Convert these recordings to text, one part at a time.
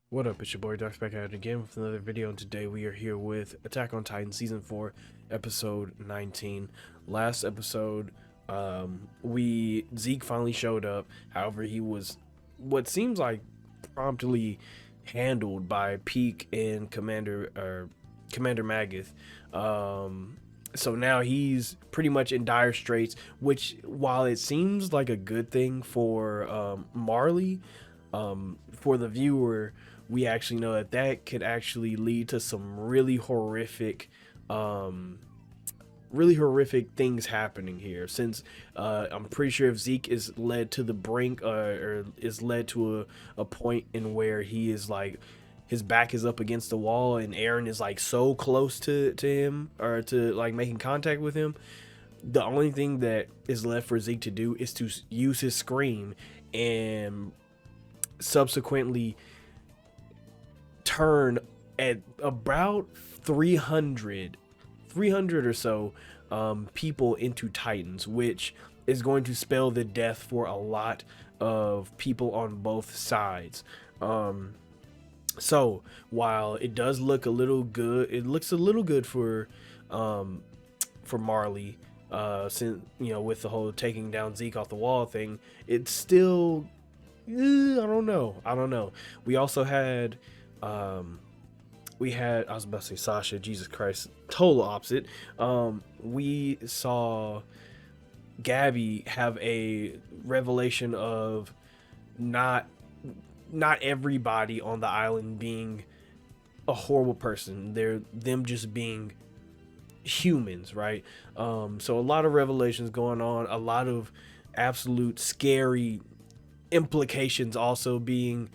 What up, it's your boy Dvrth back at it again with another video, and today we are here with Attack on Titan Season 4, Episode 19. Last episode, Zeke finally showed up. However, he was what seems like promptly handled by Peak and Commander Magath. So now he's pretty much in dire straits, which, while it seems like a good thing for Marley, for the viewer, we actually know that that could actually lead to some um, really horrific things happening here. Since I'm pretty sure if Zeke is led to the brink, or is led to a point in where he is like his back is up against the wall and Aaron is like so close to him, or to like making contact with him, the only thing that is left for Zeke to do is to use his scream and subsequently turn at about 300 or so people into Titans, which is going to spell the death for a lot of people on both sides. So while it does look a little good, it looks a little good for Marley, since with the whole taking down Zeke off the wall thing. It's still, I don't know. We also had I was about to say Sasha, Jesus Christ, total opposite. We saw Gabby have a revelation of not not everybody on the island being a horrible person. They're them just being humans, right? So a lot of revelations going on, a lot of absolute scary implications also being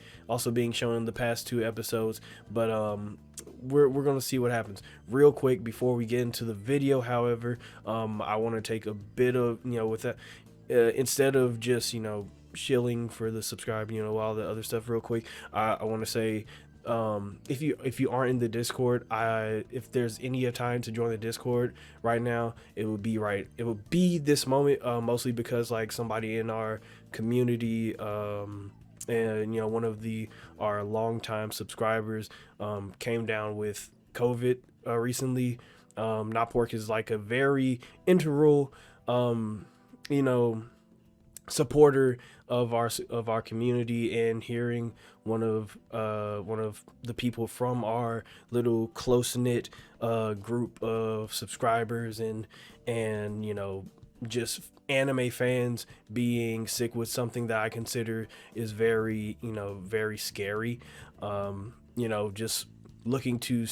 shown in the past two episodes. But we're gonna see what happens real quick before we get into the video. However, I want to take a bit of, with that, instead of just shilling for the subscribe, all the other stuff real quick. I want to say, if you aren't in the Discord, if there's any time to join the Discord right now, it would be this moment, mostly because like somebody in our community, and one of our longtime subscribers came down with COVID recently. Not Pork is like a very integral, you know supporter of our community, and hearing one of the people from our little close knit group of subscribers and just anime fans being sick with something that I consider is very scary. Just looking to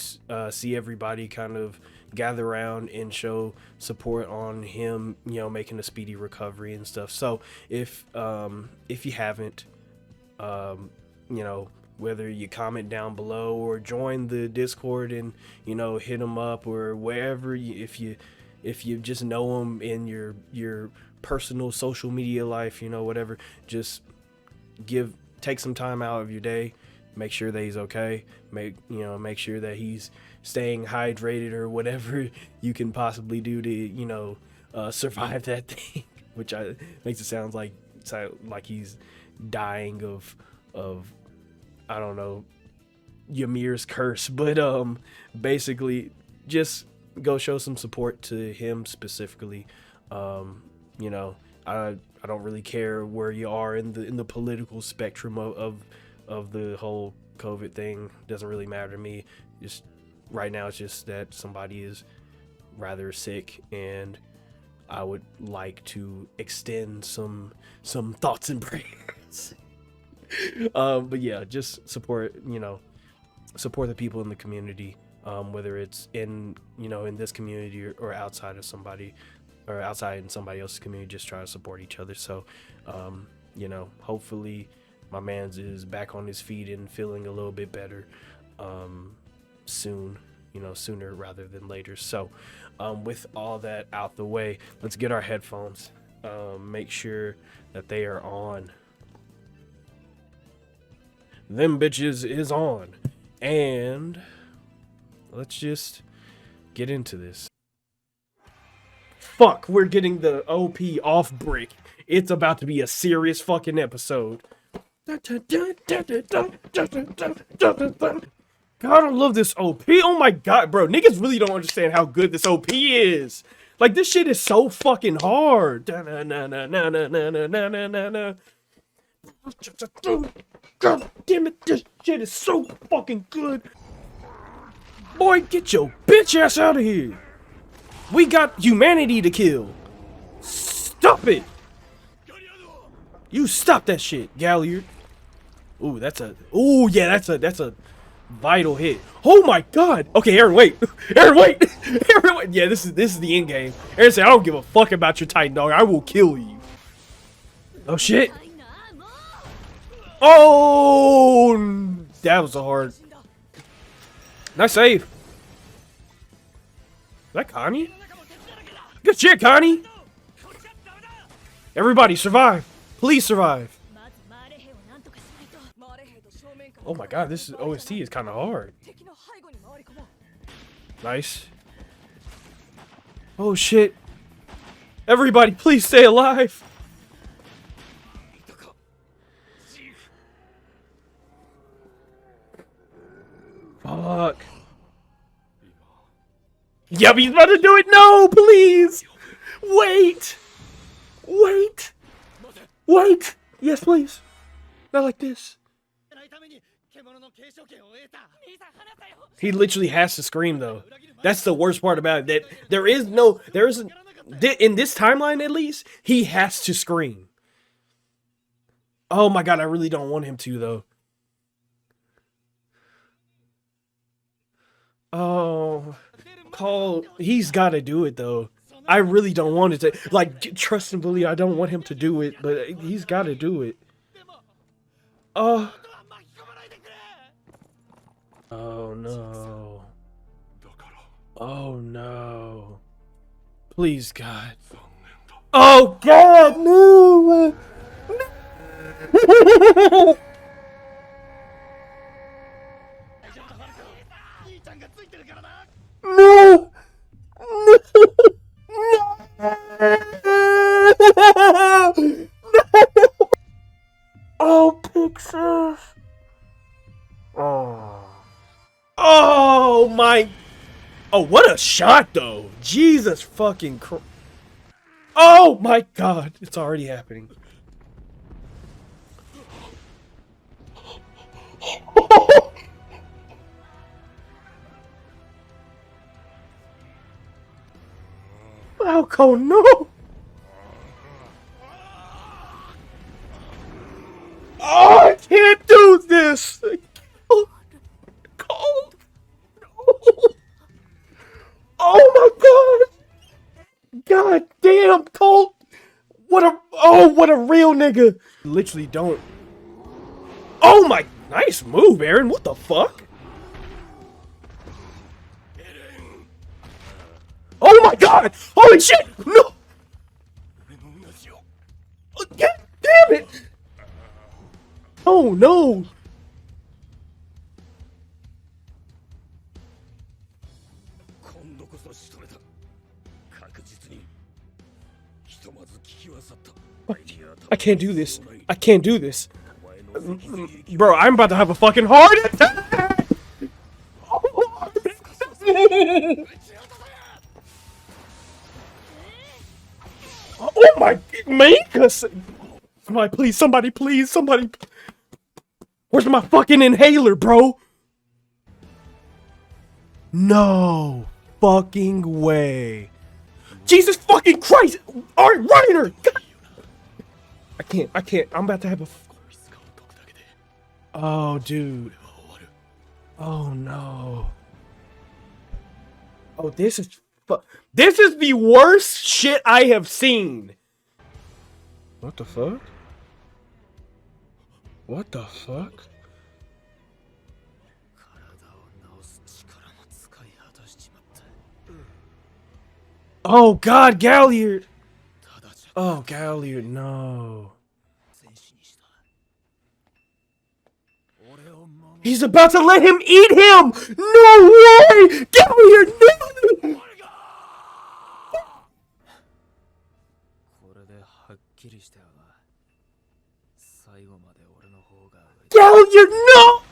see everybody kind of gather around and show support on him, making a speedy recovery and stuff. So if you haven't, whether you comment down below or join the Discord and hit him up, or wherever if you just know him in your personal social media life, whatever, just take some time out of your day, make sure that he's okay, make sure that he's staying hydrated, or whatever you can possibly do to survive that thing, which makes it sound like he's dying of I don't know, Ymir's curse. But basically, just go show some support to him specifically. You know, I don't really care where you are in the political spectrum of the whole COVID thing. Doesn't really matter to me. Just right now, it's just that somebody is rather sick, and I would like to extend some thoughts and prayers. But yeah, just support the people in the community, whether it's in this community, or outside of somebody, or outside in somebody else's community. Just try to support each other. So hopefully my man's is back on his feet and feeling a little bit better soon, sooner rather than later. So with all that out the way, let's get our headphones, make sure that they are on. Them bitches is on, and let's just get into this. Fuck, we're getting the OP off break. It's about to be a serious fucking episode. God, I love this OP. Oh my god, bro. Niggas really don't understand how good this OP is. Like, this shit is so fucking hard. God damn it, this shit is so fucking good. Boy, get your bitch ass out of here. We got humanity to kill. Stop it. You stop that shit, Galliard. Ooh, that's a. Ooh, yeah, that's a vital hit. Oh my god. Okay, Aaron, wait. Aaron, wait. Aaron, wait. Yeah, this is the end game. Aaron said, I don't give a fuck about your Titan dog. I will kill you. Oh shit. Oh, that was a hard. Nice save. Is that Connie? Good shit, Connie. Everybody survive. Please survive. Oh my god, this OST is kind of hard. Nice. Oh shit. Everybody, please stay alive. Fuck. Yep, he's about to do it. No, please. Wait. Wait. Wait. Yes, please. Not like this. He literally has to scream, though. That's the worst part about it. That there isn't, in this timeline at least, he has to scream. Oh my god, I really don't want him to, though. Oh, Cole, he's got to do it, though. I really don't want it to, like, trust and believe, I don't want him to do it, but he's got to do it. Oh. Oh no. Oh no. Please, God. Oh God, no! No! No! Oh, Pixar! Oh. Oh my. Oh, what a shot, though. Jesus fucking Christ. Oh my god. It's already happening. Falco, no. Oh, I can't do this. Cold. Oh my god! God damn, Colt! What a real nigga! Literally don't. Oh my, nice move, Aaron. What the fuck? Oh my god! Holy shit! No! Oh, god damn it! Oh no! I can't do this. I can't do this. Bro, I'm about to have a fucking heart attack! Oh my, Mika! Somebody, please, somebody, please, somebody. Where's my fucking inhaler, bro? No fucking way. Jesus fucking Christ! Alright, Reiner! I can't. I'm about to have a. Oh, dude. Oh no. Oh, this is the worst shit I have seen. What the fuck? What the fuck? Oh god, Galliard! Oh, Galliard, no. He's about to let him eat him! No way! Get me here! No! Bro, you're not.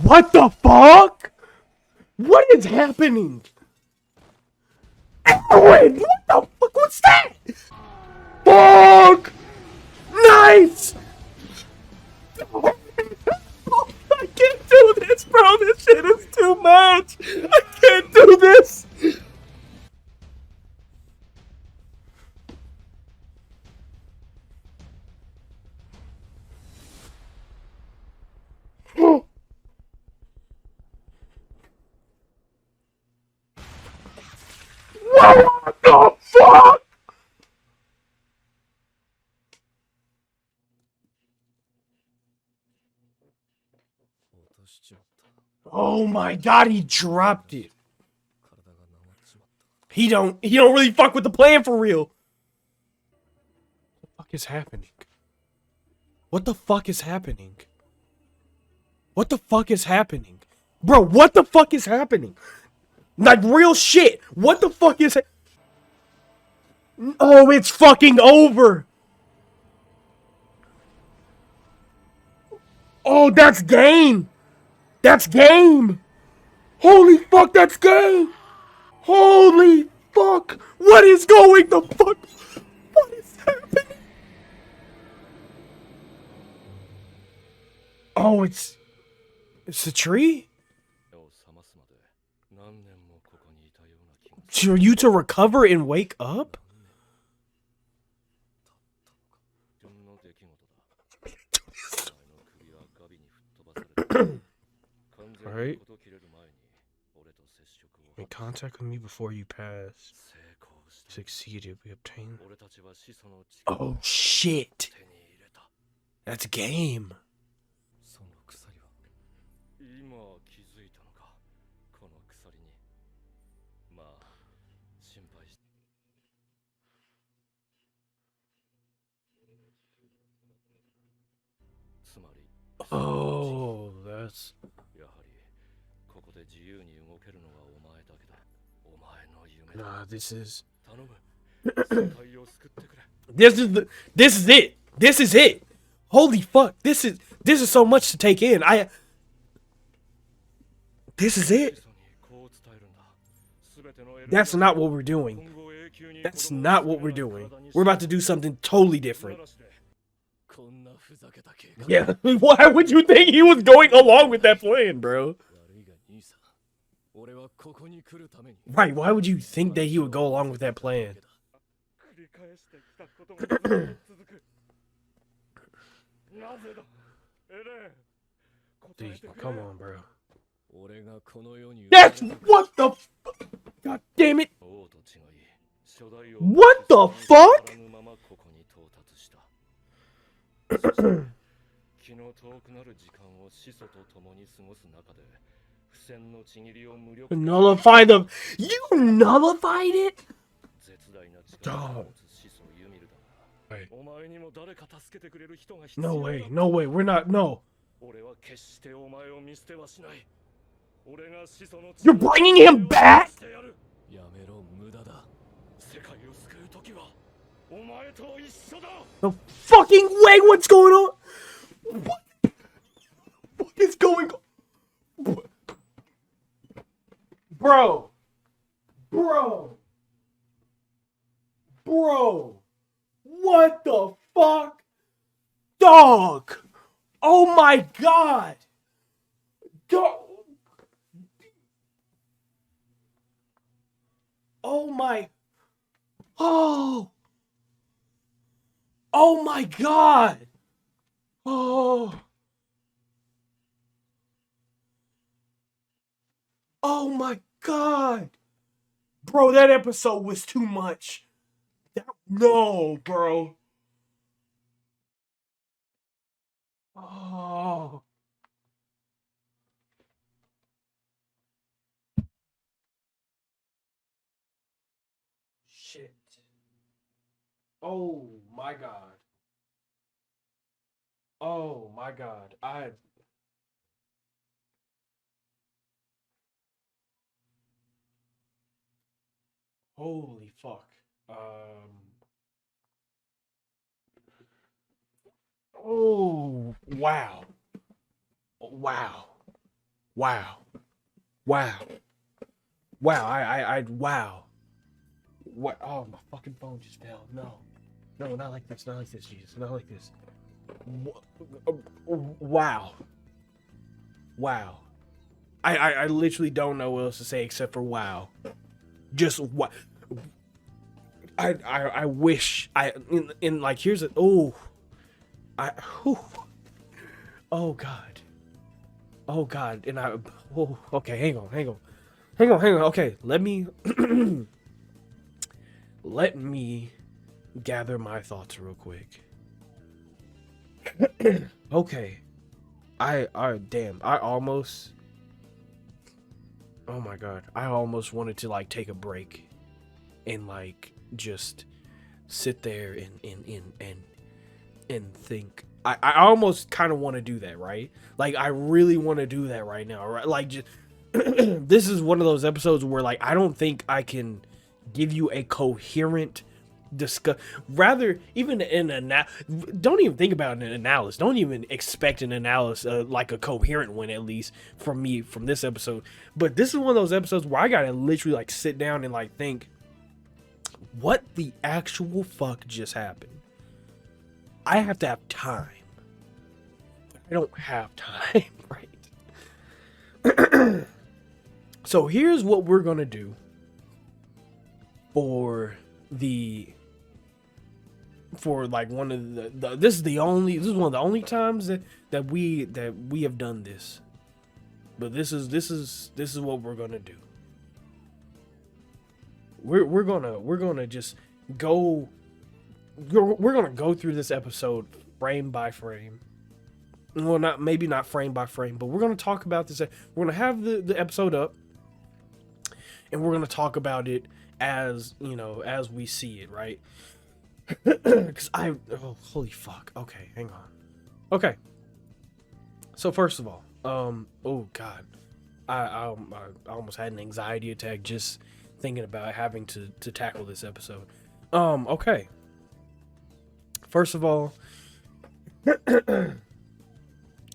What the fuck? What is happening? Aaron, what the fuck was that? Fuck! Nice! I can't do this, bro. This shit is too much. I can't do this. What the fuck? Oh my god, he dropped it. He don't really fuck with the plan for real. What the fuck is happening? What the fuck is happening? What the fuck is happening? Bro, what the fuck is happening? Like real shit. What the fuck is Oh, it's fucking over. Oh, that's game. That's game. Holy fuck, that's game. Holy fuck. What is going the fuck? What is happening? Oh, it's a tree? For you to recover and wake up? Alright. Make contact with me before you pass. Succeeded. We obtained. Oh shit. That's game. Oh, that's... Nah, this is... This is it. This is it. Holy fuck. This is so much to take in. This is it. That's not what we're doing. That's not what we're doing. We're about to do something totally different. Yeah, why would you think he was going along with that plan, bro? Right, why would you think that he would go along with that plan? Dude, come on, bro. That's what the fuck? God damn it. What the fuck? Nullify them. You nullified it? Dog. No way, no way, we're not, no. You're bringing him back? No fucking way, what's going on? What is going on? Bro. Bro. Bro. What the fuck? Dog. Oh my god. Dog. Oh my. Oh. Oh my god. Oh. Oh my god. Bro, that episode was too much. No, bro. Oh. Shit. Oh my god. Oh my god. Holy fuck. Um Oh, wow. Wow. Wow. Wow. Wow. Wow. What? Oh, my fucking phone just fell. No. No, not like this. Not like this, Jesus. Not like this. Wow. Wow. I literally don't know what else to say except for wow. Just what? I wish in like here's a I whew, oh god. Oh god. And okay, hang on. Okay, let me gather my thoughts real quick. Okay. Damn, I almost, oh my god, I almost wanted to like take a break and like just sit there and think. I almost kind of want to do that, right? Like I really want to do that right now, right? Like just this is one of those episodes where like I don't think I can give you a coherent discuss, rather even don't even think about an analysis, don't even expect an analysis, like a coherent one, at least from me from this episode. But this is one of those episodes where I gotta literally like sit down and like think, what the actual fuck just happened? I have to have time. I don't have time. Right. So here's what we're gonna do for like one of this is one of the only times that we have done this. But this is what we're gonna do. We're gonna just go. We're gonna go through this episode frame by frame. Well, maybe not frame by frame, but we're gonna talk about this. We're gonna have the episode up, and we're gonna talk about it as as we see it, right? Because holy fuck. Okay, hang on. Okay. So first of all, oh god, I almost had an anxiety attack just thinking about having to tackle this episode. Okay. First of all,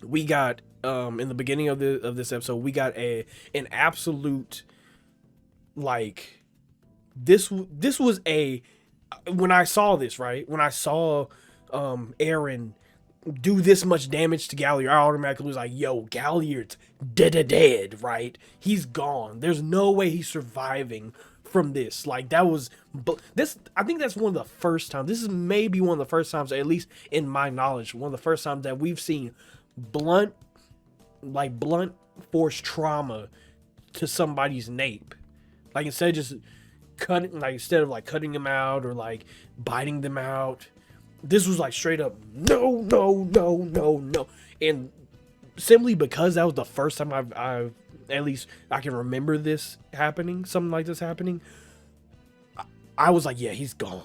we got in the beginning of this episode, we got an absolute like this was a when I saw this, right? When I saw Eren do this much damage to Galliard, I automatically was like, yo, Galliard's dead, right? He's gone. There's no way he's surviving from this. Like, that was this. I think that's one of the first times. This is maybe one of the first times, at least in my knowledge, one of the first times that we've seen blunt force trauma to somebody's nape. Like, instead of like cutting them out or like biting them out, this was like straight up no. And simply because that was the first time I've at least I can remember this happening, something like this happening, I was like, yeah, he's gone.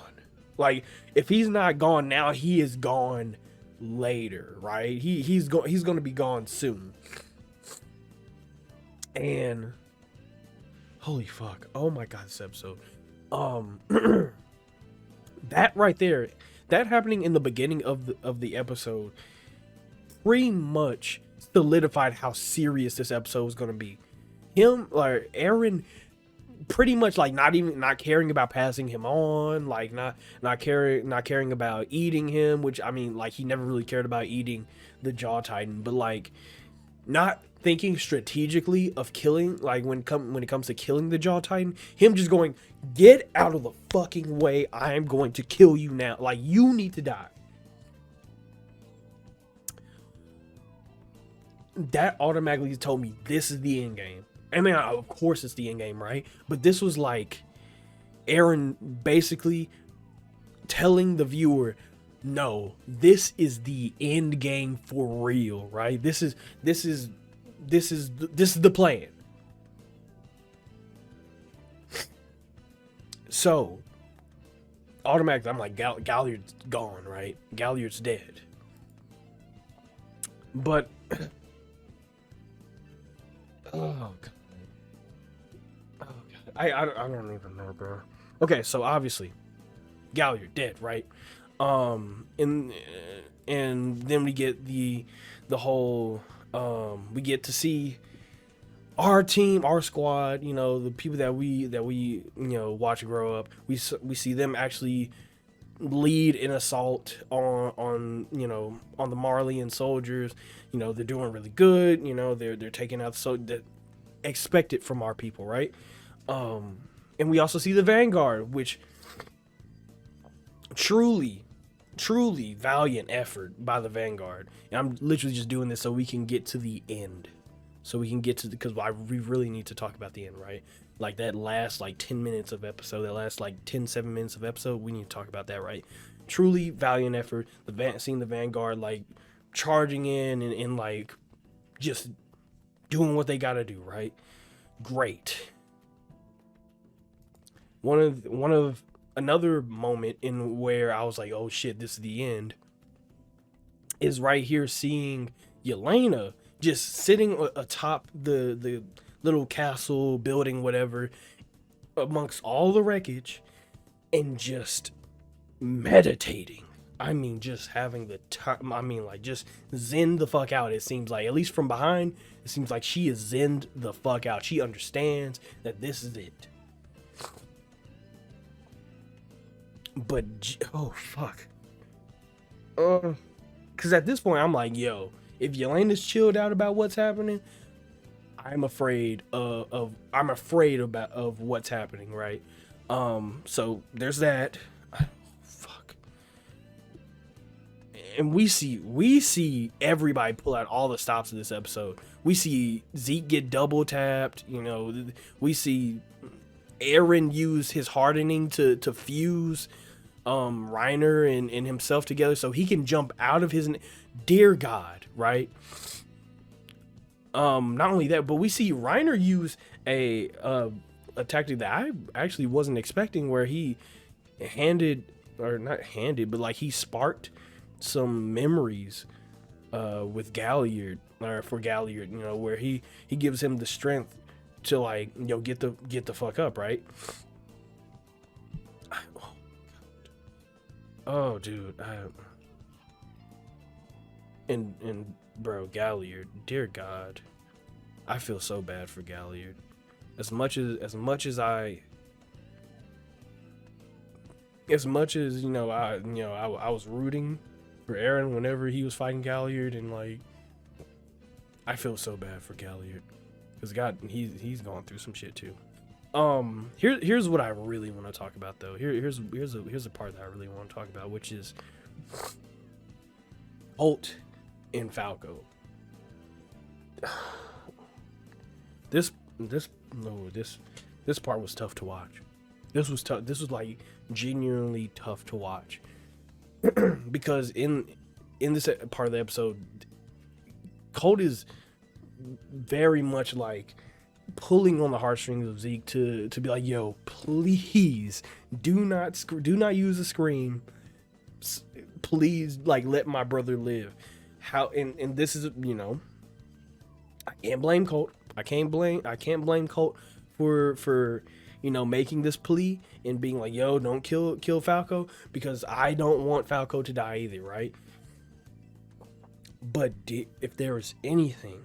Like, if he's not gone now, he is gone later, right? He's going to be gone soon. And holy fuck. Oh my god, this episode. That right there, that happening in the beginning of the episode pretty much solidified how serious this episode was going to be. Him, like Eren, pretty much like not caring about passing him on, like not caring about eating him, which I mean, like, he never really cared about eating the Jaw Titan, but like not thinking strategically of killing, like when it comes to killing the Jaw Titan, him just going, get out of the fucking way, I am going to kill you now, like, you need to die. That automatically told me this is the end game. I mean, of course it's the end game, right? But this was like Eren basically telling the viewer, no, this is the end game for real, right? This is the plan. So automatically I'm like, Galliard's gone, right? Galliard's dead. But oh god. I don't even know, bro. Okay, so obviously Galliard dead, right? and then we get the whole we get to see our team, our squad, you know, the people that we watch grow up. We see them actually lead an assault on the Marleyan soldiers. You know, they're doing really good. You know, they're taking out that expected from our people, right? And we also see the Vanguard, which truly valiant effort by the Vanguard. And I'm literally just doing this so we can get to the end. So we can get to because we really need to talk about the end, right? Like that last 10 minutes of episode, that last 7 minutes of episode, we need to talk about that, right? Truly valiant effort. Seeing the Vanguard charging in and just doing what they gotta do, right? Great. One of another moment in where I was like, oh shit, this is the end, is right here seeing Yelena just sitting atop the little castle building, whatever, amongst all the wreckage, and just meditating. I mean, just having the time. I mean, just zen the fuck out. It seems like, at least from behind, it seems like she is zened the fuck out. She understands that this is it. But oh fuck. Because at this point, I'm like, yo, if Yelena's chilled out about what's happening, I'm afraid of what's happening, right? So there's that. Fuck. And we see everybody pull out all the stops of this episode. We see Zeke get double tapped. You know, we see Aaron use his hardening to fuse Reiner and himself together so he can jump out of his. Dear God, right? Not only that, but we see Reiner use a tactic that I actually wasn't expecting, where he he sparked some memories with Galliard, or for Galliard, you know, where he gives him the strength to get the fuck up, right? Oh dude, and bro, Galliard, dear God, I feel so bad for Galliard. As much as I was rooting for Aaron whenever he was fighting Galliard, and I feel so bad for Galliard, because God, he's going through some shit too. Here's what I really want to talk about though. Here's a part that I really want to talk about, which is Holt and Falco. This part was tough to watch. This was tough. This was genuinely tough to watch because in this part of the episode, Colt is very much pulling on the heartstrings of Zeke to be like, yo, please do not use a scream. Please, let my brother live. How and this is, I can't blame Colt. I can't blame Colt for making this plea and being like, yo, don't kill Falco, because I don't want Falco to die either, right? But if there's anything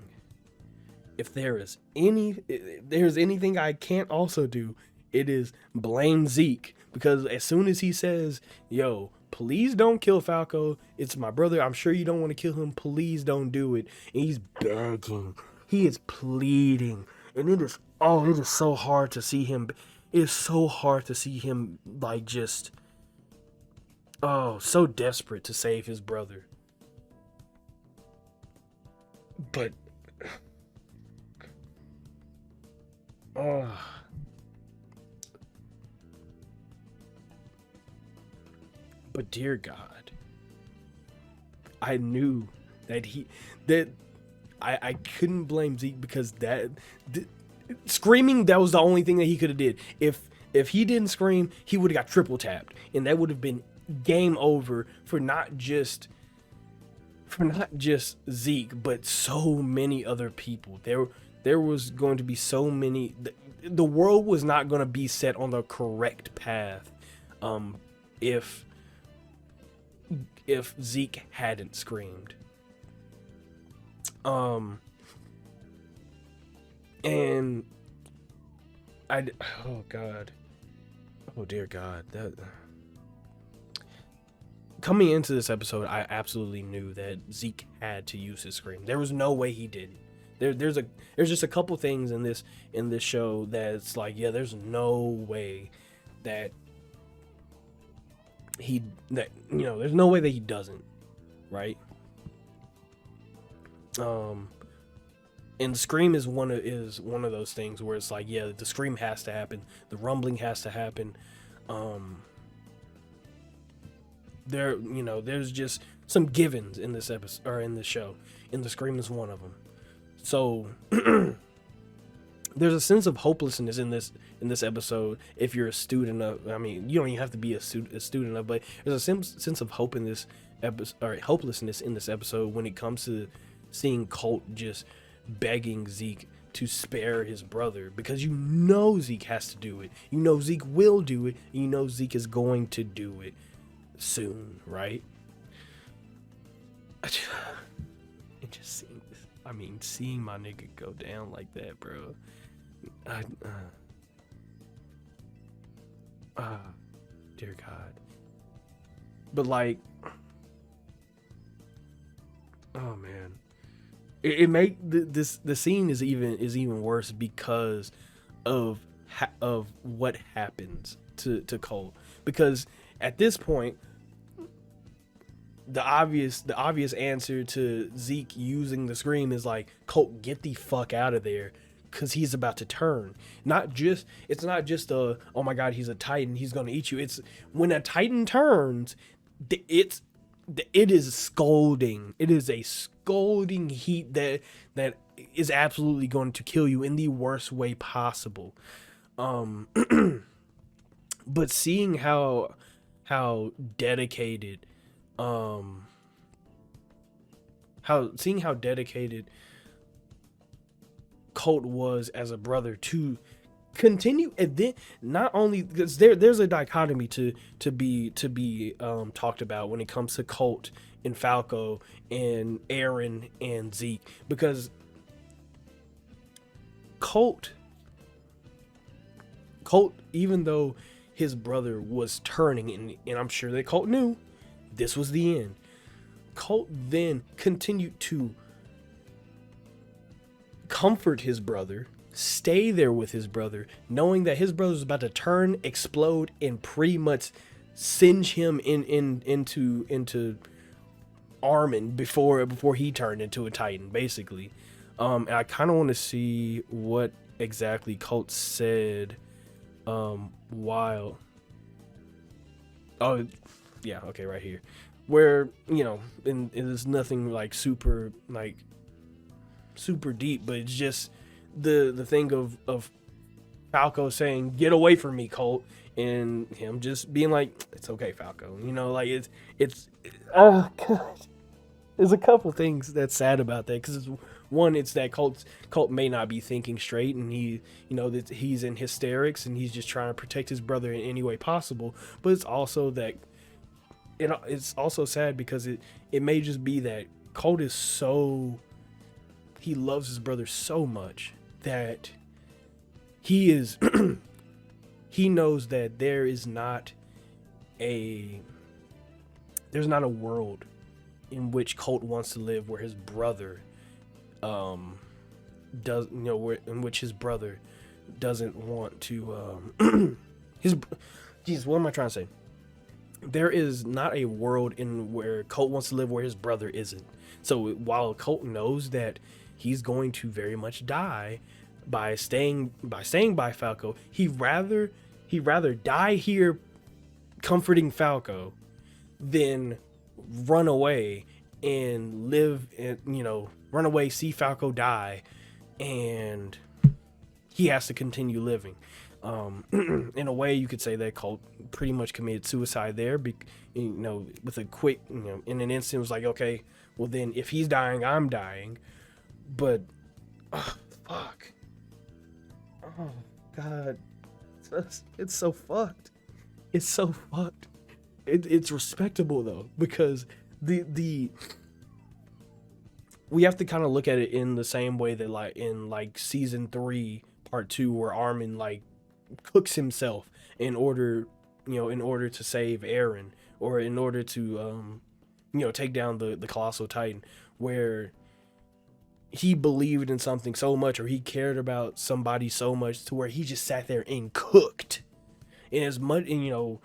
I can't also do, it is blame Zeke, because as soon as he says, yo, please don't kill Falco, it's my brother, I'm sure you don't want to kill him, please don't do it, and he's begging, he is pleading, and it is so hard to see him. It is so hard to see him so desperate to save his brother. But but dear God, I knew that I couldn't blame Zeke, because screaming, that was the only thing that he could have did. If he didn't scream, he would have got triple tapped, and that would have been game over for not just Zeke, but so many other people. There was going to be so many. The world was not going to be set on the correct path if if Zeke hadn't screamed. And oh God, oh dear God, that coming into this episode, I absolutely knew that Zeke had to use his scream. There was no way he didn't. There's just a couple things in this show that's like, yeah, there's no way that there's no way that he doesn't, right? And scream is one of those things where it's like, yeah, the scream has to happen, the rumbling has to happen. There's just some givens in this episode, or in this show, and the scream is one of them. So there's a sense of hopelessness in this episode. If you're a student of, I mean, you don't even have to be a student of, but there's a sense of hope in this episode, or hopelessness in this episode, when it comes to seeing Colt just begging Zeke to spare his brother, because Zeke has to do it. Zeke will do it. Zeke is going to do it soon, right? And just seeing my nigga go down like that, bro. Dear God. But like, oh man, the scene is even worse because of what happens to Cole. Because at this point, the obvious answer to Zeke using the scream is like, Colt, get the fuck out of there, because he's about to turn. It's not just a, oh my God, he's a Titan, he's gonna eat you. It's when a Titan turns, it is scolding. It is a scolding heat that is absolutely going to kill you in the worst way possible. But seeing how dedicated Colt was as a brother to continue, and then not only, because there's a dichotomy to be talked about when it comes to Colt and Falco and Aaron and Zeke, because Colt, even though his brother was turning, and I'm sure that Colt knew this was the end, Colt then continued to comfort his brother, stay there with his brother, knowing that his brother was about to turn, explode, and pretty much singe him into Armin before he turned into a Titan, basically. And I kind of want to see what exactly Colt said while... Oh, yeah, okay, right here. Where, and it's nothing like super deep, but it's just the thing of Falco saying, "Get away from me, Colt," and him just being like, "It's okay, Falco." It's oh God. There's a couple things that's sad about that, because one, it's that Colt may not be thinking straight, and that he's in hysterics, and he's just trying to protect his brother in any way possible. But it's also that it's also sad because it may just be that Colt is he loves his brother so much that he knows that there's not a world in which Colt wants to live where his brother in which his brother doesn't want to what am I trying to say? There is not a world in where Colt wants to live where his brother isn't. So while Colt knows that he's going to very much die by staying by Falco, he'd rather die here comforting Falco than run away and live and run away, see Falco die, and he has to continue living. In a way, you could say that Colt pretty much committed suicide there, with a quick, in an instant, was like, okay, well then, if he's dying, I'm dying. But, oh, fuck. Oh, God. It's so fucked. It's so fucked. it's respectable though, because the we have to kind of look at it in the same way that like in like season 3 part 2, where Armin like cooks himself in order, in order to save Eren, or in order to take down the colossal titan, where he believed in something so much, or he cared about somebody so much to where he just sat there and cooked. And as much, and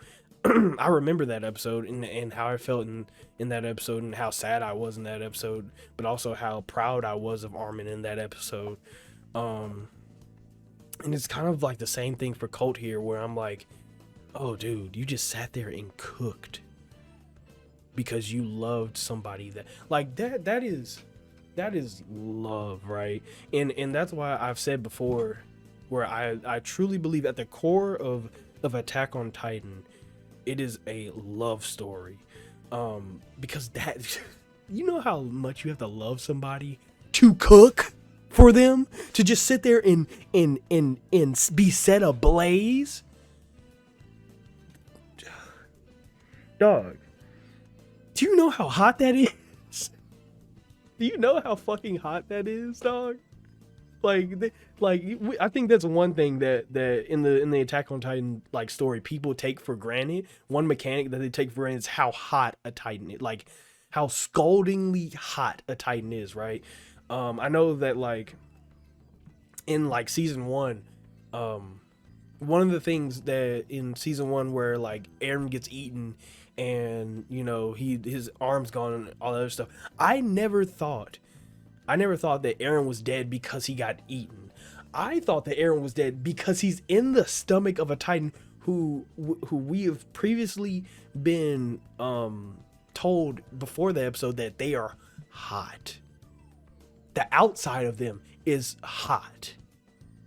I remember that episode, and how I felt in that episode, and how sad I was in that episode, but also how proud I was of Armin in that episode. And it's kind of like the same thing for Colt here, where I'm like, oh dude, you just sat there and cooked because you loved somebody that is love, right? And that's why I've said before, where I truly believe at the core of Attack on Titan, it is a love story. Because that, you know how much you have to love somebody to cook for them, to just sit there and be set ablaze. Dog, do you know how hot that is? Do you know how fucking hot that is, dog? I think that's one thing that in the Attack on Titan like story, people take for granted. One mechanic that they take for granted is how hot a Titan is, like how scaldingly hot a Titan is, right? I know that like in like season 1, one of the things that in season 1 where like Eren gets eaten and his arm's gone and all that other stuff, I never thought that Eren was dead because he got eaten. I thought that Eren was dead because he's in the stomach of a Titan who we have previously been told before the episode that they are hot. The outside of them is hot.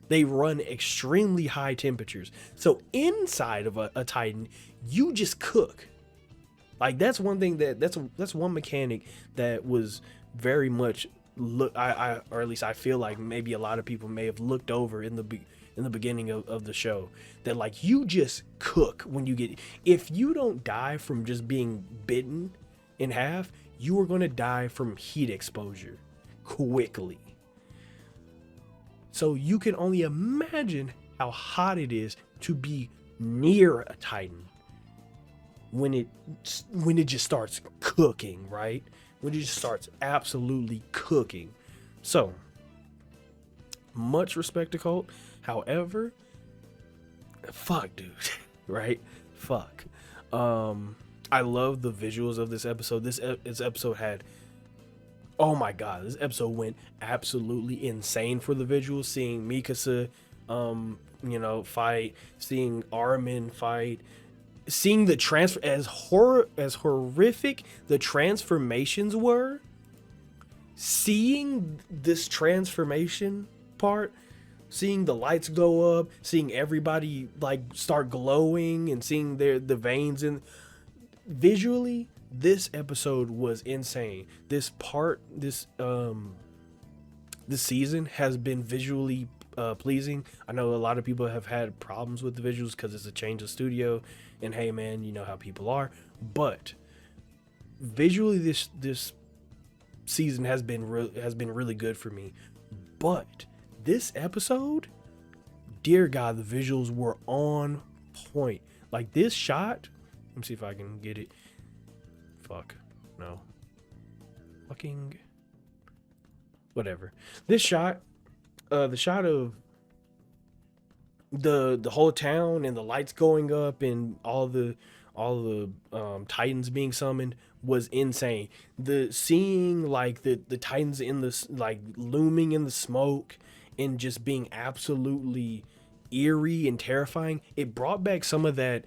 They run extremely high temperatures. So inside of a Titan, you just cook. Like that's one thing that's one mechanic that was very much or at least I feel like maybe a lot of people may have looked over in the beginning of the show, that like you just cook when you get, if you don't die from just being bitten in half, you are going to die from heat exposure quickly. So you can only imagine how hot it is to be near a Titan when it just starts cooking, right? When it just starts absolutely cooking. So, much respect to Colt. However, fuck, dude, right? Fuck. I love the visuals of this episode. This episode had, oh my god, this episode went absolutely insane for the visuals. Seeing Mikasa, fight, seeing Armin fight, seeing the transfer, as horrific the transformations were, seeing this transformation part, seeing the lights go up, seeing everybody like start glowing, and seeing the veins in visually, this episode was insane. This season has been visually pleasing. I know a lot of people have had problems with the visuals because it's a change of studio, and hey man, you know how people are, but visually this season has been really good for me. But this episode, dear god, the visuals were on point. Like this shot, let me see if I can get it. Fuck no, fucking whatever. This shot, the shot of the whole town and the lights going up and all the Titans being summoned was insane. The seeing like the Titans in the like looming in the smoke and just being absolutely eerie and terrifying, it brought back some of that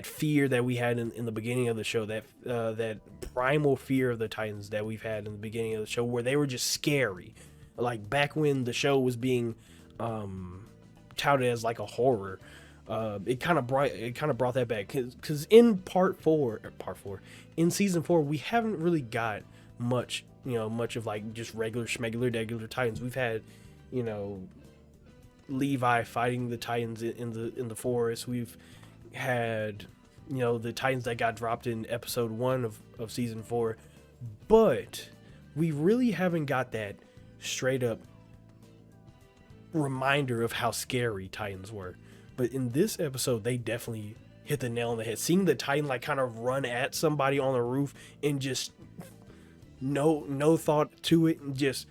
fear that we had in the beginning of the show, that primal fear of the Titans that we've had in the beginning of the show, where they were just scary, like back when the show was being touted as like a horror. It kind of brought that back, because in in season 4 we haven't really got much of like just regular Titans. We've had Levi fighting the Titans in the forest. We've had the Titans that got dropped in episode 1 of season 4, but we really haven't got that straight up reminder of how scary Titans were. But in this episode, they definitely hit the nail on the head. Seeing the Titan like kind of run at somebody on the roof and just no thought to it and just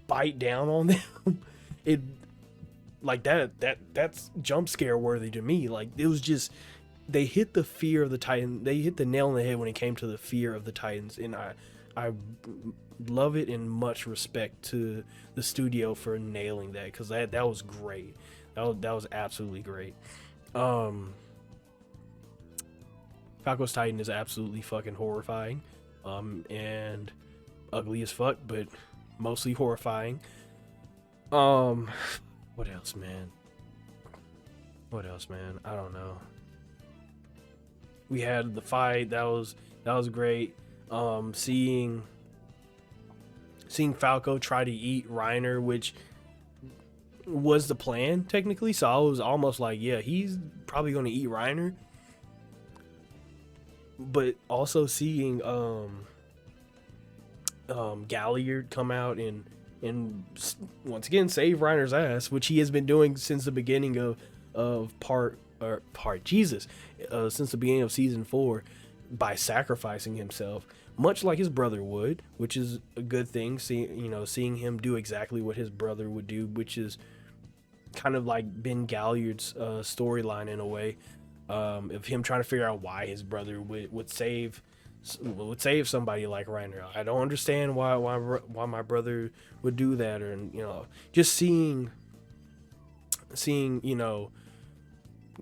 bite down on them. It like that's jump scare worthy to me. Like, it was just, they hit the fear of the Titan. They hit the nail on the head when it came to the fear of the Titans, and I love it and much respect to the studio for nailing that, because that was great. That was absolutely great. Falco's Titan is absolutely fucking horrifying, and ugly as fuck, but mostly horrifying. What else, man? I don't know. We had the fight that was great. Seeing Falco try to eat Reiner, which was the plan technically, so I was almost like, yeah, he's probably going to eat Reiner. But also seeing Galliard come out and once again save Reiner's ass, which he has been doing since the beginning of since the beginning of season 4, by sacrificing himself, much like his brother would, which is a good thing. Seeing him do exactly what his brother would do, which is kind of like Ben Galliard's storyline in a way, of him trying to figure out why his brother would save somebody like Reiner. I don't understand why my brother would do that, or just seeing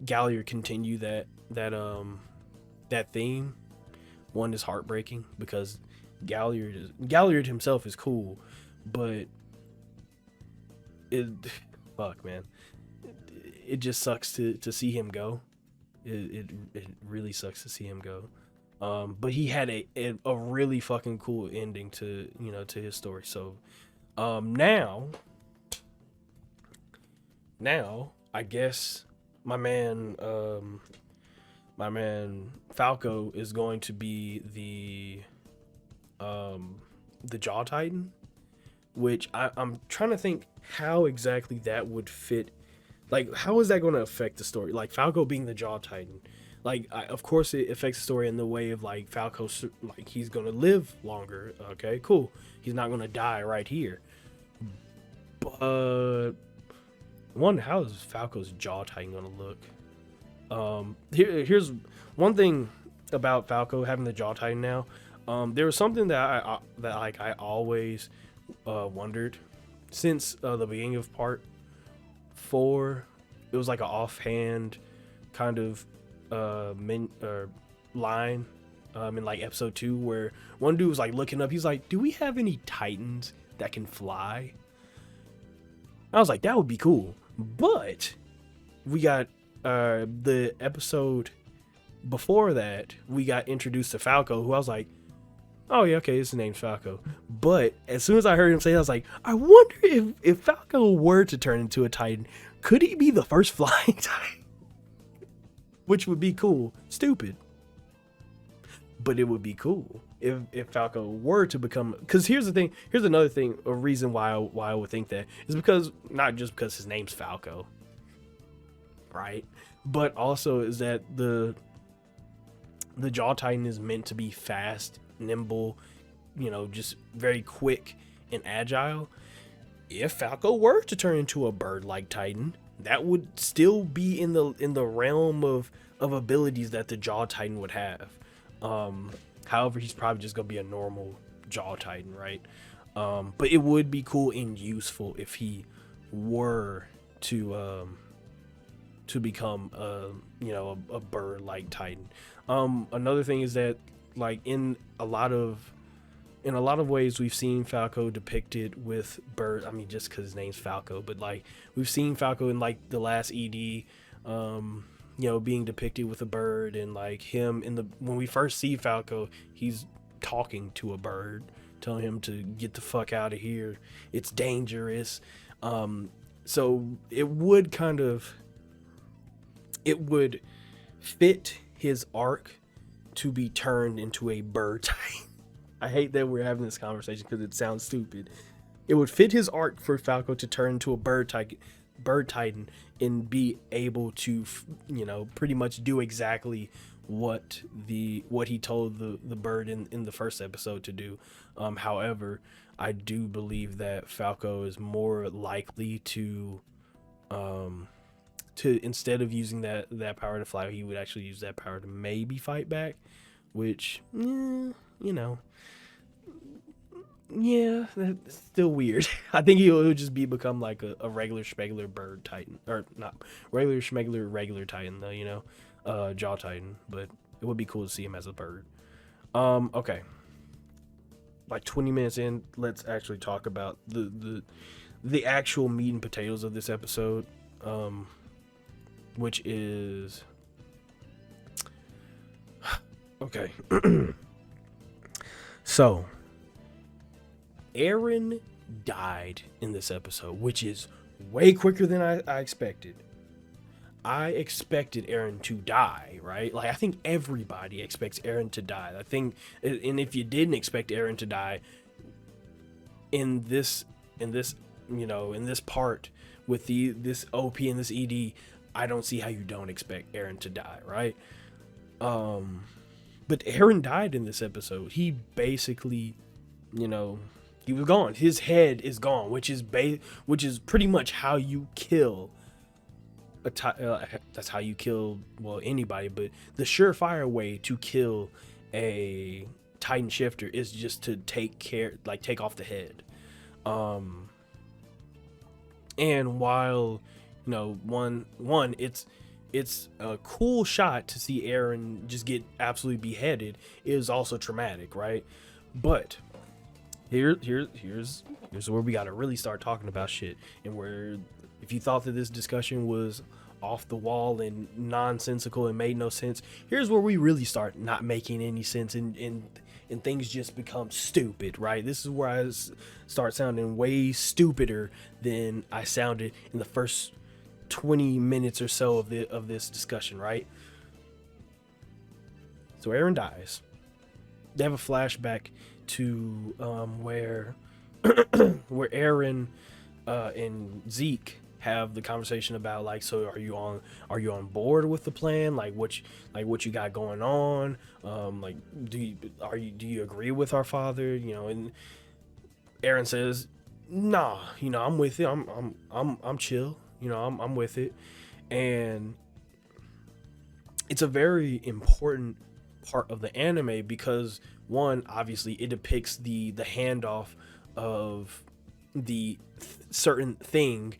Galliard continue that theme. One is heartbreaking because Galliard himself is cool, but fuck, man, it just sucks to see him go. It really sucks to see him go. But he had a really fucking cool ending to his story. So now I guess my man Falco is going to be the Jaw Titan, which I'm trying to think how exactly that would fit. Like, how is that going to affect the story? Like, Falco being the Jaw Titan, like, of course it affects the story in the way of like Falco, like, he's going to live longer. Okay, cool. He's not going to die right here. But how is Falco's Jaw Titan going to look? Here's one thing about Falco having the Jaw Titan now. There was something that I always wondered since the beginning of part 4. It was like an offhand kind of line in like episode 2, where one dude was like looking up. He's like, "Do we have any Titans that can fly?" I was like, that would be cool. But we got the episode before that, we got introduced to Falco, who I was like, oh yeah, okay, his name's Falco. But as soon as I heard him say it, I was like, I wonder if Falco were to turn into a Titan, could he be the first flying Titan? Which would be cool. Stupid. But it would be cool if Falco were to become, because here's another thing, a reason why I would think that is because, not just because his name's Falco, right? But also is that the Jaw Titan is meant to be fast, nimble, just very quick and agile. If Falco were to turn into a bird-like Titan, that would still be in the realm of abilities that the Jaw Titan would have. However, he's probably just gonna be a normal Jaw Titan, right? But it would be cool and useful if he were to become a bird-like Titan. Another thing is that, like, in a lot of ways, we've seen Falco depicted with bird. I mean, just because his name's Falco, but like, we've seen Falco in like the last ED, being depicted with a bird, and like him when we first see Falco, he's talking to a bird, telling him to get the fuck out of here. It's dangerous. So it would fit his arc to be turned into a bird titan. I hate that we're having this conversation because it sounds stupid. It would fit his arc for Falco to turn into a bird titan and be able to, pretty much do exactly what he told the bird in the first episode to do. However, I do believe that Falco is more likely to instead of using that power to fly, he would actually use that power to maybe fight back, which, yeah, that's still weird. I think he'll just become like a regular schmegular bird titan, or not regular schmegular regular titan though, jaw titan. But it would be cool to see him as a bird. Okay, like 20 minutes in, let's actually talk about the actual meat and potatoes of this episode, which is okay. So Eren died in this episode, which is way quicker than I expected. I expected Eren to die, right? Like, I think everybody expects Eren to die. I think, and if you didn't expect Eren to die in this part with this OP and this ED, I don't see how you don't expect Eren to die, right? But Eren died in this episode. He basically, he was gone. His head is gone, which is pretty much how you kill that's how you kill, well, anybody, but the surefire way to kill a Titan shifter is just to take off the head. And while, one, it's a cool shot to see Eren just get absolutely beheaded, it is also traumatic, right? But here's where we gotta really start talking about shit, and where, if you thought that this discussion was off the wall and nonsensical and made no sense, here's where we really start not making any sense, and things just become stupid, right? This is where I start sounding way stupider than I sounded in the first 20 minutes or so of this discussion, right? So Eren dies. They have a flashback to where Eren and Zeke have the conversation about, like, so are you on board with the plan? Like what you got going on? Like, do you agree with our father? And Eren says, nah, I'm with it. I'm chill. I'm with it. And it's a very important part of the anime because, one, obviously it depicts the handoff of the certain thing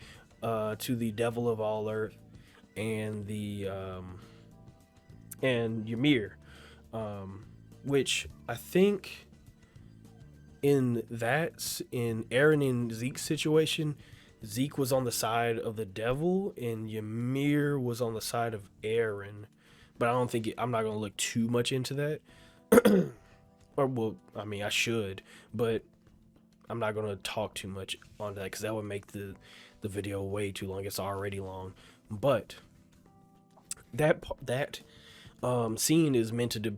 to the devil of all earth and the and Ymir, which I think in Eren and Zeke's situation, Zeke was on the side of the devil and Ymir was on the side of Eren, but I'm not gonna look too much into that. Or, well, I mean, I should, but I'm not gonna talk too much on that because that would make the video way too long. It's already long. But that scene is meant to,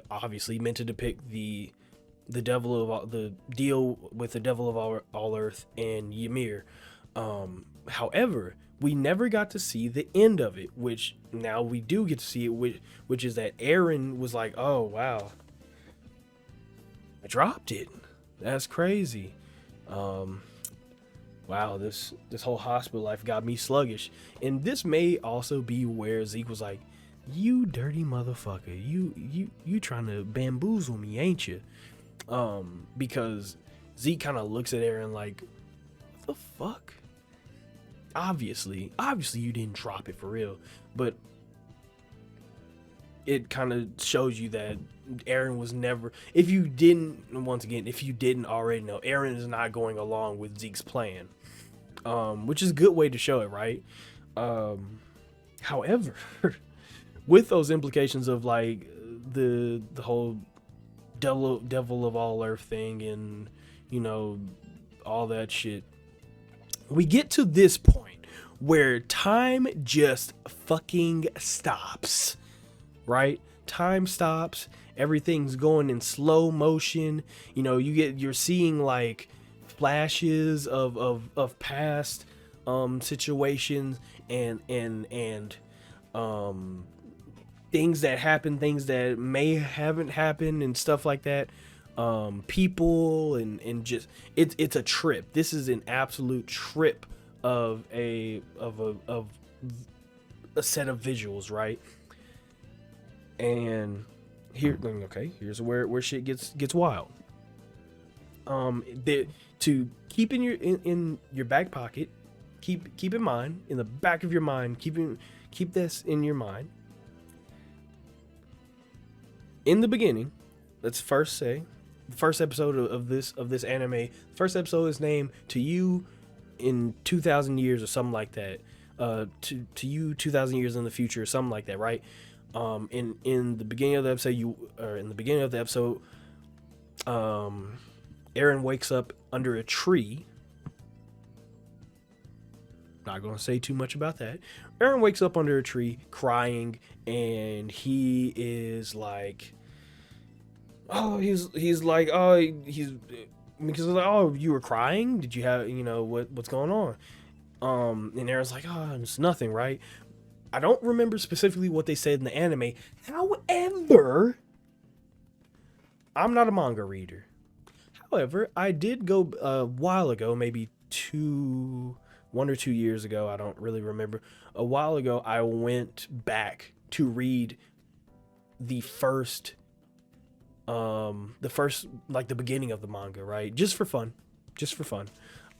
obviously meant to depict the deal with the devil of all earth and Ymir. However, we never got to see the end of it, which now we do get to see it, which is that Eren was like, oh wow, I dropped it. That's crazy. Wow, this whole hospital life got me sluggish. And this may also be where Zeke was like, you dirty motherfucker, you trying to bamboozle me, ain't you? Because Zeke kind of looks at Eren like, what the fuck? Obviously you didn't drop it for real, but it kind of shows you that Eren was never, if you didn't already know, Eren is not going along with Zeke's plan, which is a good way to show it, right? However, with those implications of like the whole devil of all earth thing and all that shit, we get to this point where time just fucking stops. right? Time stops, everything's going in slow motion. You know, you're seeing like flashes of past situations and um things that happen, things that may haven't happened and stuff like that. People and just it's a trip. This is an absolute trip of a set of visuals, right? And here's where shit gets wild. To keep in your back pocket, keep in mind, in the back of your mind, keep this in your mind. In the beginning, let's first say, the first episode of this anime, first episode is named "To You in 2,000 years" or something like that. To you 2,000 years in the future, or something like that, right? In the beginning of the episode, Eren wakes up under a tree. Not gonna say too much about that. Eren wakes up under a tree crying, and he is like, he's like, because like, oh, you were crying? Did you have, what's going on? And Eren's like, oh, it's nothing, right? I don't remember specifically what they said in the anime. However, I'm not a manga reader. However, I did go a while ago, maybe 1 or 2 years ago, I don't really remember. A while ago, I went back to read the first, like the beginning of the manga, right? Just for fun.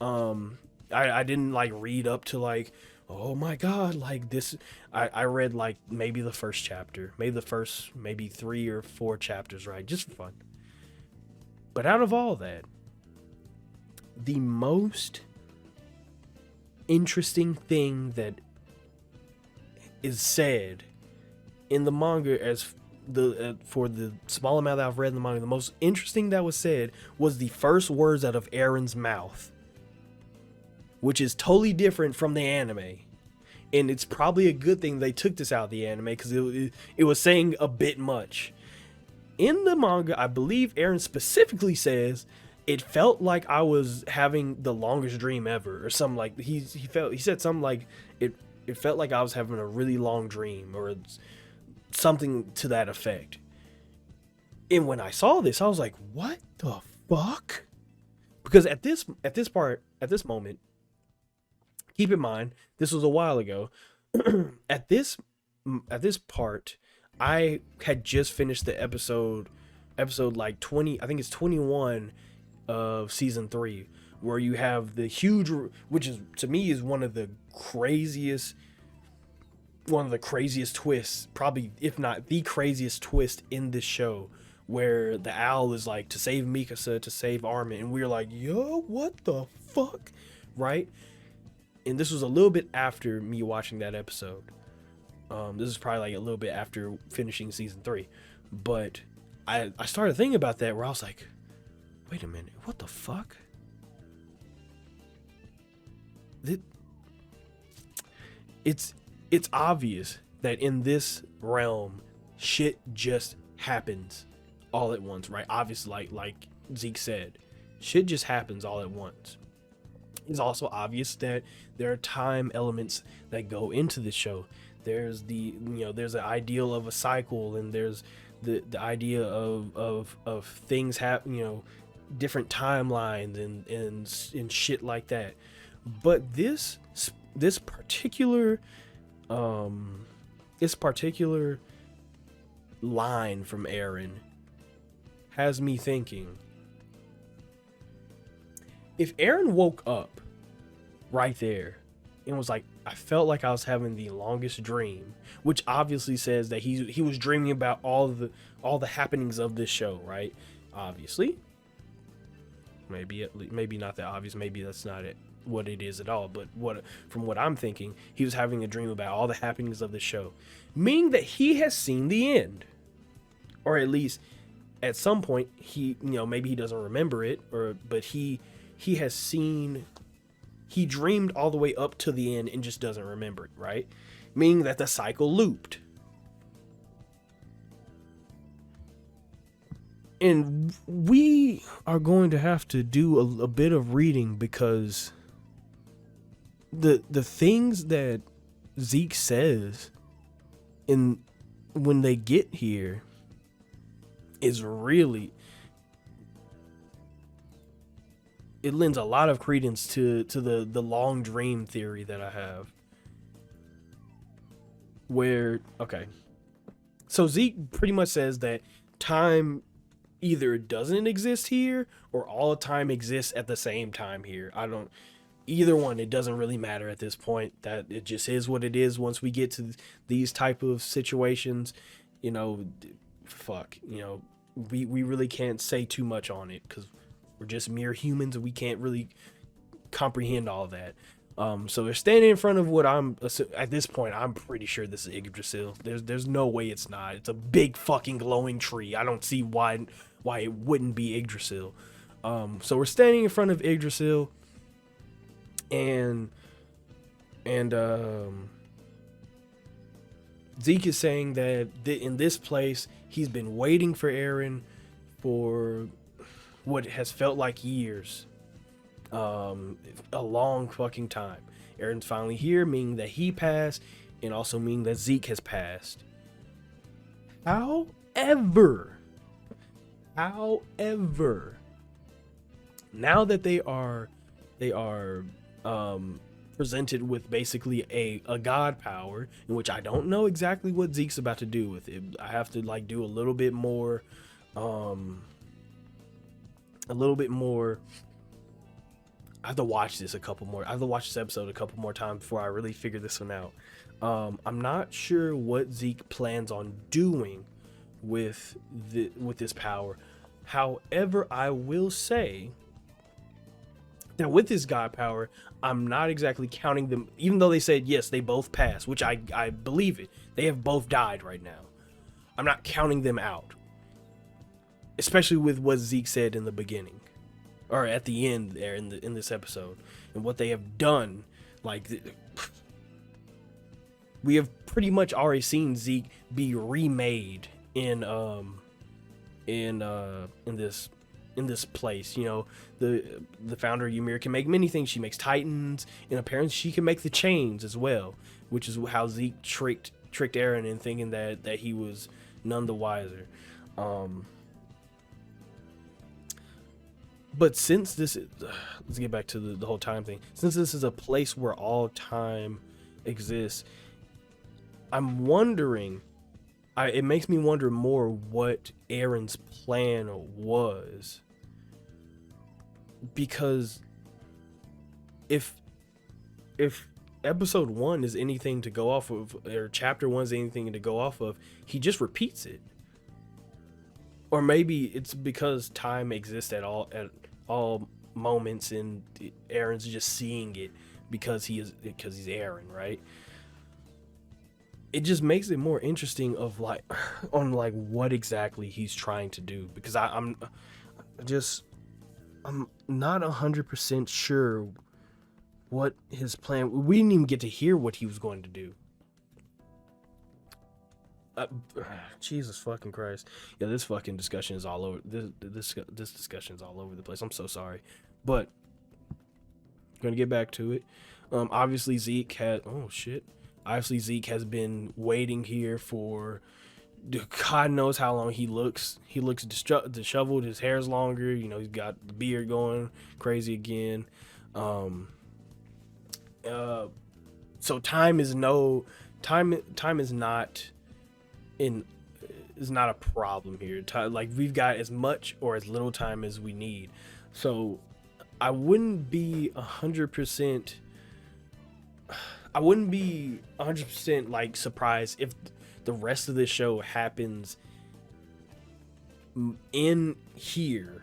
I didn't like read up to like, oh my God, like this. I read like maybe the first chapter, maybe 3 or 4 chapters, right? Just for fun. But out of all that, the most interesting thing that is said in the manga, as the for the small amount that I've read in the manga, the most interesting that was said was the first words out of Eren's mouth, which is totally different from the anime. And it's probably a good thing they took this out of the anime, because it was saying a bit much. In the manga, I believe Eren specifically says, it felt like I was having the longest dream ever, or something like he said something like it felt like I was having a really long dream, or something to that effect. And when I saw this, I was like, what the fuck? Because at this moment, keep in mind, this was a while ago. at this part, I had just finished the episode like 20, I think it's 21 of season 3, where you have the huge, which is to me is one of the craziest twists, probably if not the craziest twist in this show, where the owl is like, to save Mikasa, to save Armin, and we're like, yo, what the fuck, right? And this was a little bit after me watching that episode. This is probably like a little bit after finishing season 3, but I started thinking about that, where I was like, wait a minute, what the fuck? It's obvious that in this realm, shit just happens all at once, right? Obviously, like Zeke said, shit just happens all at once. It's also obvious that there are time elements that go into the show. There's there's an ideal of a cycle, and there's the idea of things happen, different timelines and shit like that. But this particular line from Eren has me thinking, if Eren woke up right there and was like, I felt like I was having the longest dream, which obviously says that he was dreaming about all the happenings of this show, right? Obviously, maybe not that obvious, maybe that's not what it is at all, but from what I'm thinking, he was having a dream about all the happenings of the show, meaning that he has seen the end, or at least at some point he, maybe he doesn't remember it, but he has seen. He dreamed all the way up to the end and just doesn't remember it, right? Meaning that the cycle looped. And we are going to have to do a bit of reading, because the things that Zeke says in when they get here is really, it lends a lot of credence to the long dream theory that I have, where, okay, so Zeke pretty much says that time either doesn't exist here or all time exists at the same time here. I don't, either one, it doesn't really matter at this point. That it just is what it is. Once we get to these type of situations, you know, fuck, you know, we really can't say too much on it, because we're just mere humans and we can't really comprehend all that. So they're standing in front of what I'm, at this point, I'm pretty sure this is Yggdrasil. There's no way it's not. It's a big fucking glowing tree. I don't see why it wouldn't be Yggdrasil. So we're standing in front of Yggdrasil, and Zeke is saying that in this place he's been waiting for Aaron for what has felt like years. A long fucking time. Aaron's finally here, meaning that he passed, and also meaning that Zeke has passed. However, now that they are presented with basically a god power, in which I don't know exactly what Zeke's about to do with it. I have to like do a little bit more I have to watch this episode a couple more times before I really figure this one out. I'm not sure what Zeke plans on doing with this power. However, I will say that with this god power, I'm not exactly counting them, even though they said yes, they both passed, which I believe it. They have both died right now. I'm not counting them out, especially with what Zeke said in the beginning, or at the end there in this episode, and what they have done. Like, we have pretty much already seen Zeke be remade in this place. You know, the founder Ymir can make many things. She makes titans, and apparently she can make the chains as well, which is how Zeke tricked Aaron in thinking that he was none the wiser. But since this is, let's get back to the whole time thing. Since this is a place where all time exists, I'm wondering, it makes me wonder more what Aaron's plan was. Because if episode 1 is anything to go off of, or chapter 1 is anything to go off of, he just repeats it. Or maybe it's because time exists at all moments, and Aaron's just seeing it because he's Aaron, right? It just makes it more interesting of like on like what exactly he's trying to do, because I'm not 100% sure what his plan. We didn't even get to hear what he was going to do. Jesus fucking Christ. Yeah, this fucking discussion is all over. This discussion is all over the place. I'm so sorry, but I'm gonna get back to it. Obviously Zeke has been waiting here for God knows how long. He looks disheveled. His hair's longer. You know, he's got the beard going crazy again. So time is not a problem here. Like, we've got as much or as little time as we need. So I wouldn't be 100% like surprised if the rest of this show happens in here,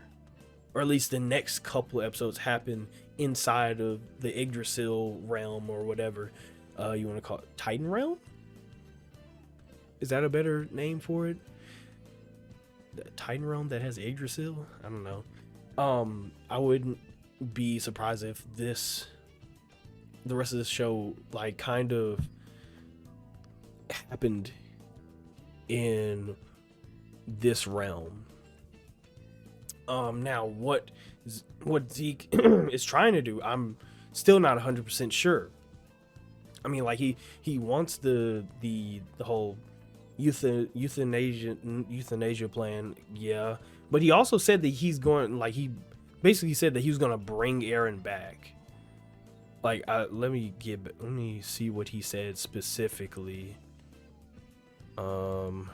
or at least the next couple episodes happen inside of the Yggdrasil realm, or whatever you want to call it. Titan realm? Is that a better name for it? The Titan realm that has Yggdrasil? I don't know. I wouldn't be surprised if the rest of this show like kind of happened in this realm. Now what Zeke is trying to do, I'm still not 100% sure. I mean, like he wants the whole euthanasia plan, yeah. But he also said that he's going, like, he basically said that he was gonna bring Aaron back. Like, let me see what he said specifically. He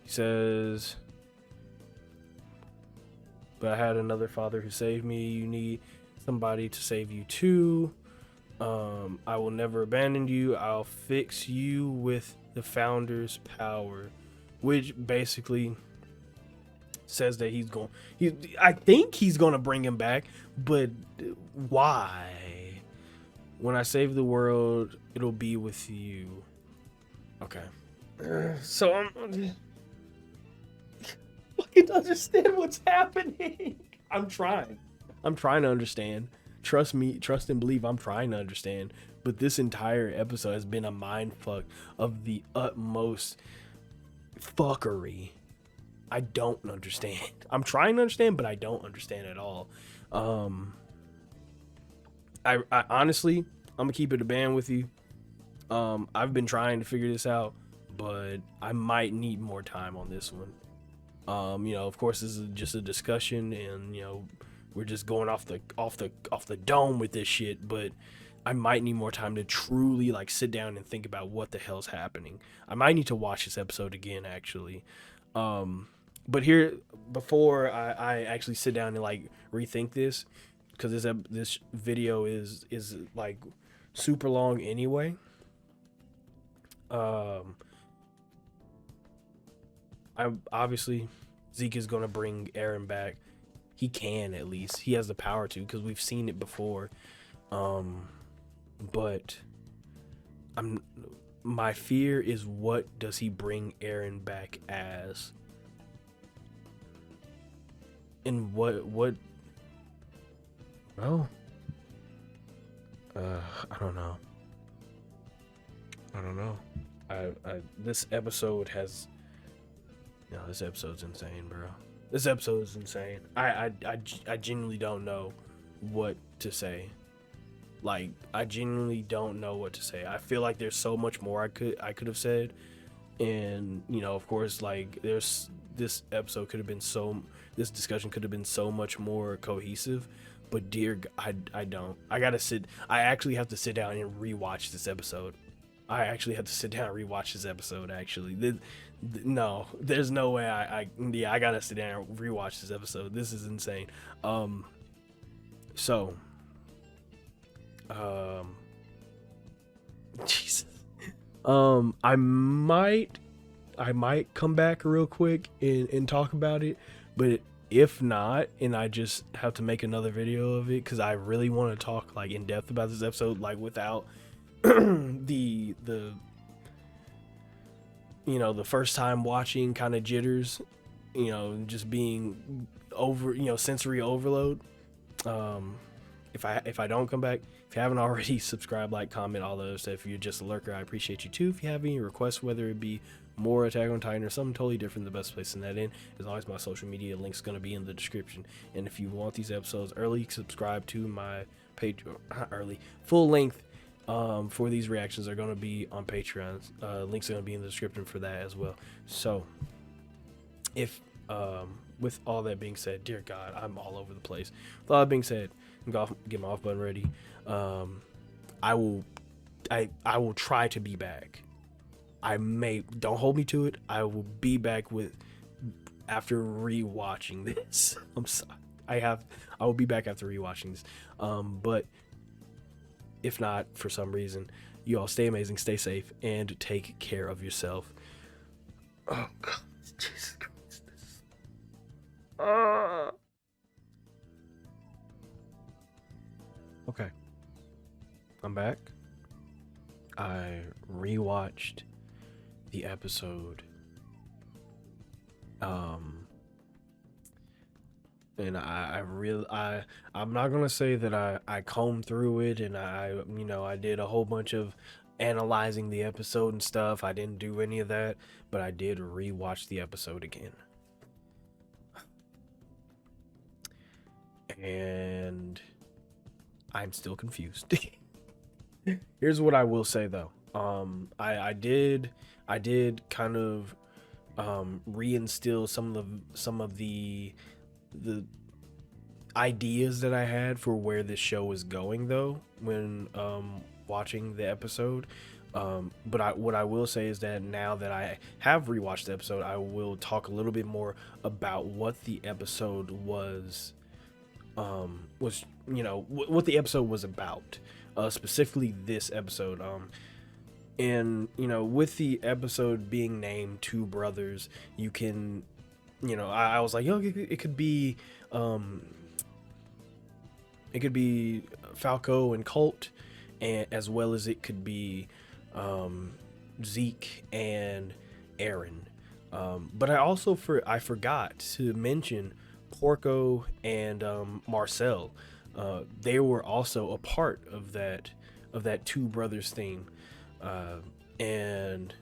says, but I had another father who saved me. You need somebody to save you too. I will never abandon you. I'll fix you with the founder's power, which basically says that I think he's going to bring him back, but why? When I save the world, it'll be with you. Okay. So I'm fucking understand what's happening. I'm trying to understand. Trust me, trust and believe, I'm trying to understand. But this entire episode has been a mind fuck of the utmost fuckery. I don't understand. I'm trying to understand, but I don't understand at all. I honestly, I'm gonna keep it a band with you. I've been trying to figure this out, but I might need more time on this one. Of course, this is just a discussion, and we're just going off the dome with this shit. But I might need more time to truly like sit down and think about what the hell's happening. I might need to watch this episode again, actually. But here, before I actually sit down and like rethink this, because this video is like super long anyway. Obviously Zeke is gonna bring Aaron back. He can, at least he has the power to, because we've seen it before. But my fear is, what does he bring Aaron back as? And what well, I don't know. This episode has, this episode's insane, bro. This episode is insane. I genuinely don't know what to say. Like, I genuinely don't know what to say. I feel like there's so much more I could have said, and of course, like, this episode could have been this discussion could have been so much more cohesive. But dear, I actually have to sit down and rewatch this episode. Actually, no, there's no way I gotta sit down and rewatch this episode. This is insane. Jesus. I might come back real quick and talk about it, but if not, and I just have to make another video of it, because I really want to talk like in depth about this episode, like without the first time watching kind of jitters, just being sensory overload. If I don't come back, if you haven't already, subscribe, like, comment, all those stuff. If you're just a lurker, I appreciate you too. If you have any requests, whether it be more Attack on Titan or something totally different, the best place to that in is always my social media. Link's going to be in the description. And if you want these episodes early, subscribe to my page. Not early, full length for these reactions are going to be on Patreon. Links are going to be in the description for that as well. So if with all that being said, dear God, I'm all over the place. With all that being said, get my off button ready. I will try to be back. Don't hold me to it. I will be back after rewatching this. I'm sorry. I will be back after rewatching this. But if not, for some reason, you all stay amazing, stay safe, and take care of yourself. Oh God, Jesus Christ. Okay. I'm back. I rewatched the episode. And I'm not gonna say that I combed through it and I did a whole bunch of analyzing the episode and stuff. I didn't do any of that, but I did rewatch the episode again. and I'm still confused. Here's what I will say though. I did kind of reinstill some of the ideas that I had for where this show is going though when watching the episode. But what I will say is that now that I have rewatched the episode, I will talk a little bit more about what the episode was what the episode was about, specifically this episode. And with the episode being named Two Brothers, you can, I was like, it could be Falco and Colt, and as well as it could be Zeke and Aaron. But I forgot to mention Porco and Marcel. They were also a part of that Two Brothers theme. And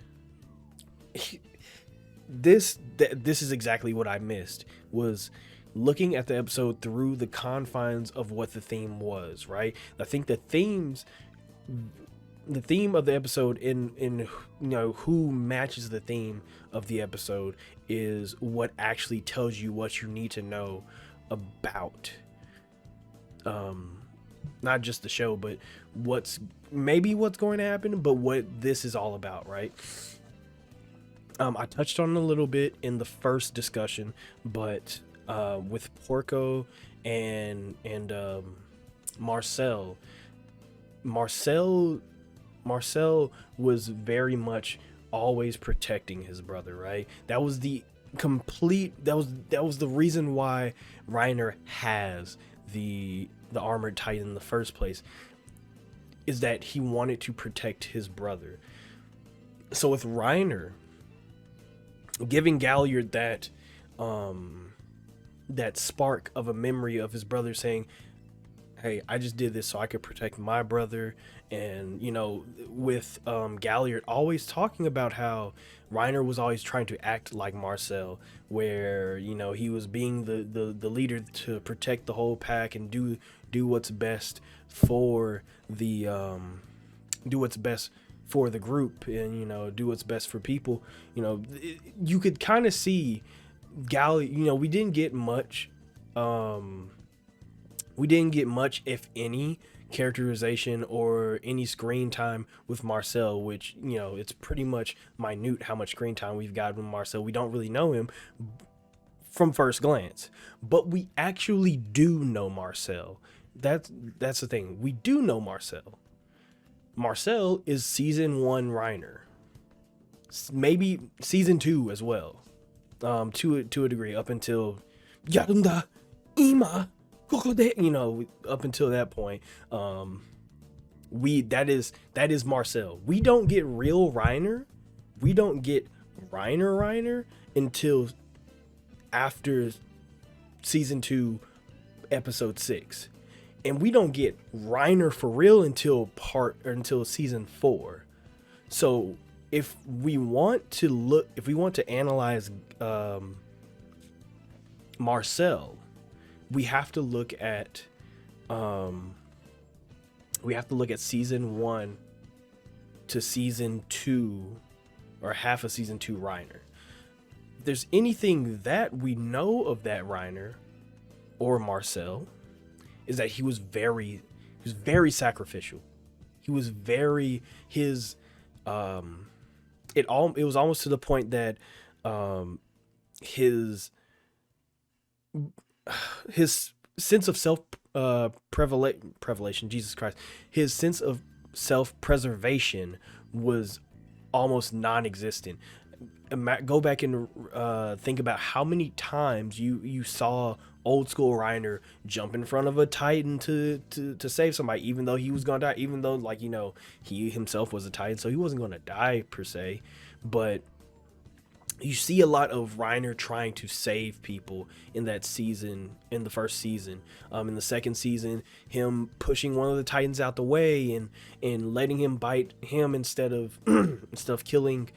this is exactly what I missed, was looking at the episode through the confines of what the theme was, right? I think the theme of the episode in who matches the theme of the episode is what actually tells you what you need to know about not just the show, but what's going to happen, but what this is all about, right? I touched on it a little bit in the first discussion, but with Porco and Marcel was very much always protecting his brother, right? That was the reason why Reiner has the armored titan in the first place, is that he wanted to protect his brother. So with Reiner giving Galliard that spark of a memory of his brother, saying, hey, I just did this so I could protect my brother. And with Galliard always talking about how Reiner was always trying to act like Marcel, where he was being the leader to protect the whole pack and do what's best for the group, and do what's best for people. You could kind of see Galliard. We didn't get much if any characterization or any screen time with Marcel, which it's pretty much minute how much screen time we've got with Marcel. We don't really know him from first glance, but we actually do know Marcel. That's the thing, we do know Marcel. Marcel is season 1 Reiner, maybe season 2 as well, to a degree, up until Yarunda Ima, up until that point. That is Marcel. We don't get real Reiner. We don't get Reiner until after season 2, episode 6. And we don't get Reiner for real until season 4. So if we want to analyze Marcel, we have to look at season 1 to season 2, or half of season 2 Reiner. If there's anything that we know of that Reiner or Marcel, is that he was very sacrificial. He was it was almost to the point that his sense of self-preservation, Jesus Christ, his sense of self-preservation was almost non-existent. Go back and think about how many times you saw old school Reiner jump in front of a Titan to save somebody, even though he was gonna die, even though he himself was a Titan, so he wasn't gonna die per se. But you see a lot of Reiner trying to save people in that season, in the first season. In the second season, him pushing one of the Titans out the way and letting him bite him instead of killing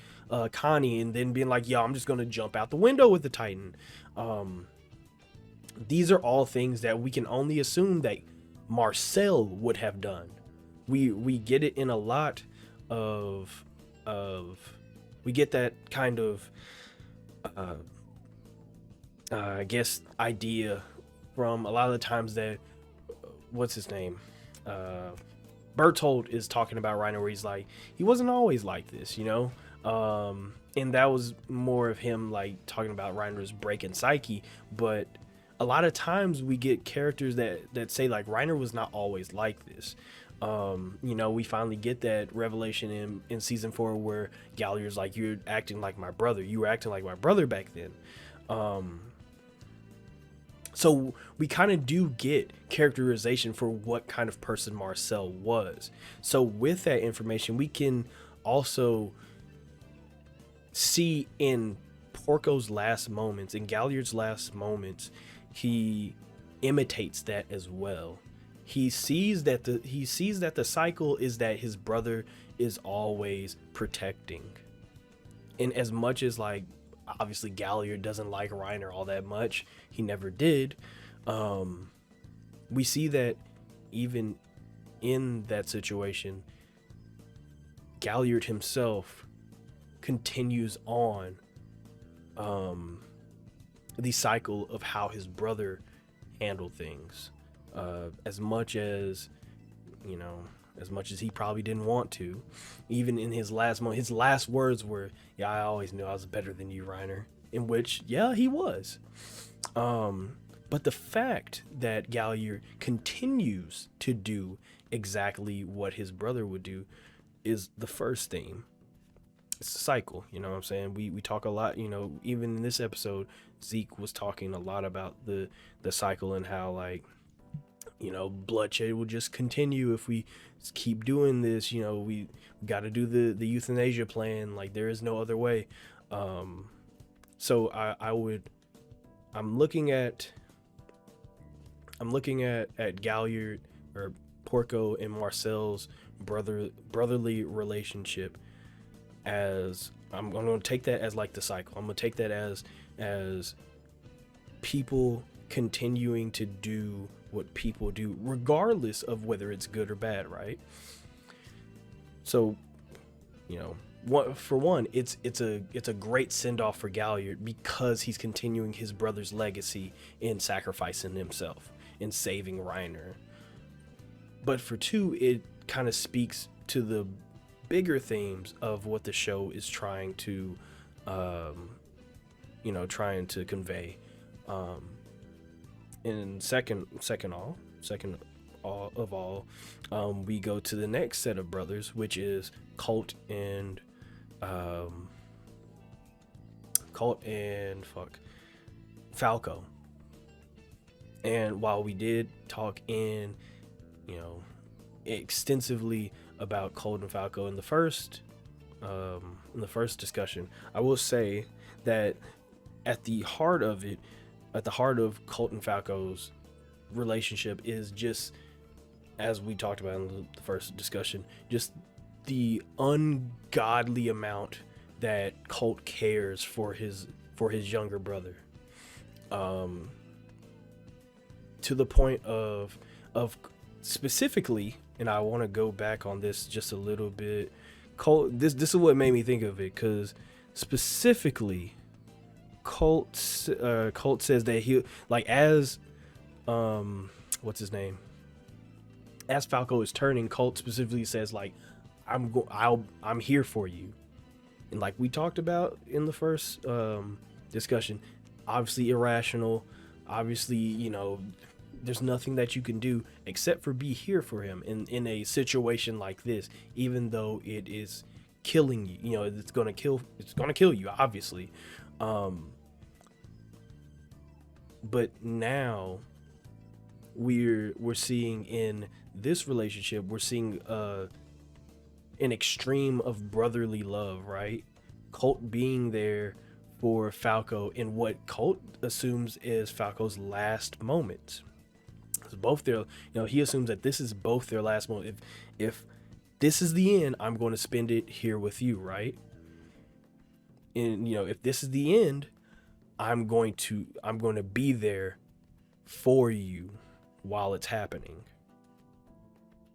Connie, and then being like, "Yo, I'm just gonna jump out the window with the Titan." These are all things that we can only assume that Marcel would have done. We get it in a lot of we get that kind of uh, I guess idea from a lot of the times that what's his name Bertold is talking about Reiner, where he's like, he wasn't always like this, you know. And that was more of him like talking about Reiner's breaking psyche. But a lot of times we get characters that say like Reiner was not always like this. You know, we finally get that revelation in season 4 where Galliard's like, you're acting like my brother. You were acting like my brother back then. So we kind of do get characterization for what kind of person Marcel was. So with that information, we can also see in Porco's last moments, in Galliard's last moments, he imitates that as well. He sees that the cycle is that his brother is always protecting. And as much as like obviously Galliard doesn't like Reiner all that much, he never did. We see that even in that situation, Galliard himself continues on the cycle of how his brother handled things. As much as, you know, as much as he probably didn't want to, even in his last moment, his last words were, "Yeah, I always knew I was better than you, Reiner." In which, yeah, he was. But the fact that Galliard continues to do exactly what his brother would do is the first theme. It's a cycle, you know what I'm saying? We talk a lot, you know, even in this episode, Zeke was talking a lot about the cycle and how, like, you know, bloodshed will just continue if we keep doing this. You know, we got to do the euthanasia plan. Like, there is no other way. So I'm looking at Galliard or Porco and Marcel's brotherly relationship as I'm going to take that as like the cycle. I'm going to take that as people continuing to do what people do regardless of whether it's good or bad, right? So, you know, it's a great send-off for Galliard because he's continuing his brother's legacy in sacrificing himself, in saving Reiner. But for 2, it kind of speaks to the bigger themes of what the show is trying to convey. And second of all, we go to the next set of brothers, which is Colt and Falco. And while we did talk extensively about Colt and Falco in the first discussion, I will say that at the heart of Colt and Falco's relationship is just, as we talked about in the first discussion, just the ungodly amount that Colt cares for his younger brother, to the point of specifically, and I want to go back on this just a little bit. Colt, this is what made me think of it, because specifically, Colt says that he, like, as what's his name? As Falco is turning, Colt specifically says, like, I'm here for you. And like we talked about in the first discussion, obviously irrational, obviously, you know, there's nothing that you can do except for be here for him in a situation like this, even though it is killing you. You know, it's gonna kill you, obviously. But now we're seeing in this relationship, we're seeing an extreme of brotherly love, right? Colt being there for Falco in what Colt assumes is Falco's last moment. It's both their, you know, he assumes that this is both their last moment. If this is the end, I'm going to spend it here with you, right? And, you know, if this is the end, I'm going to be there for you while it's happening.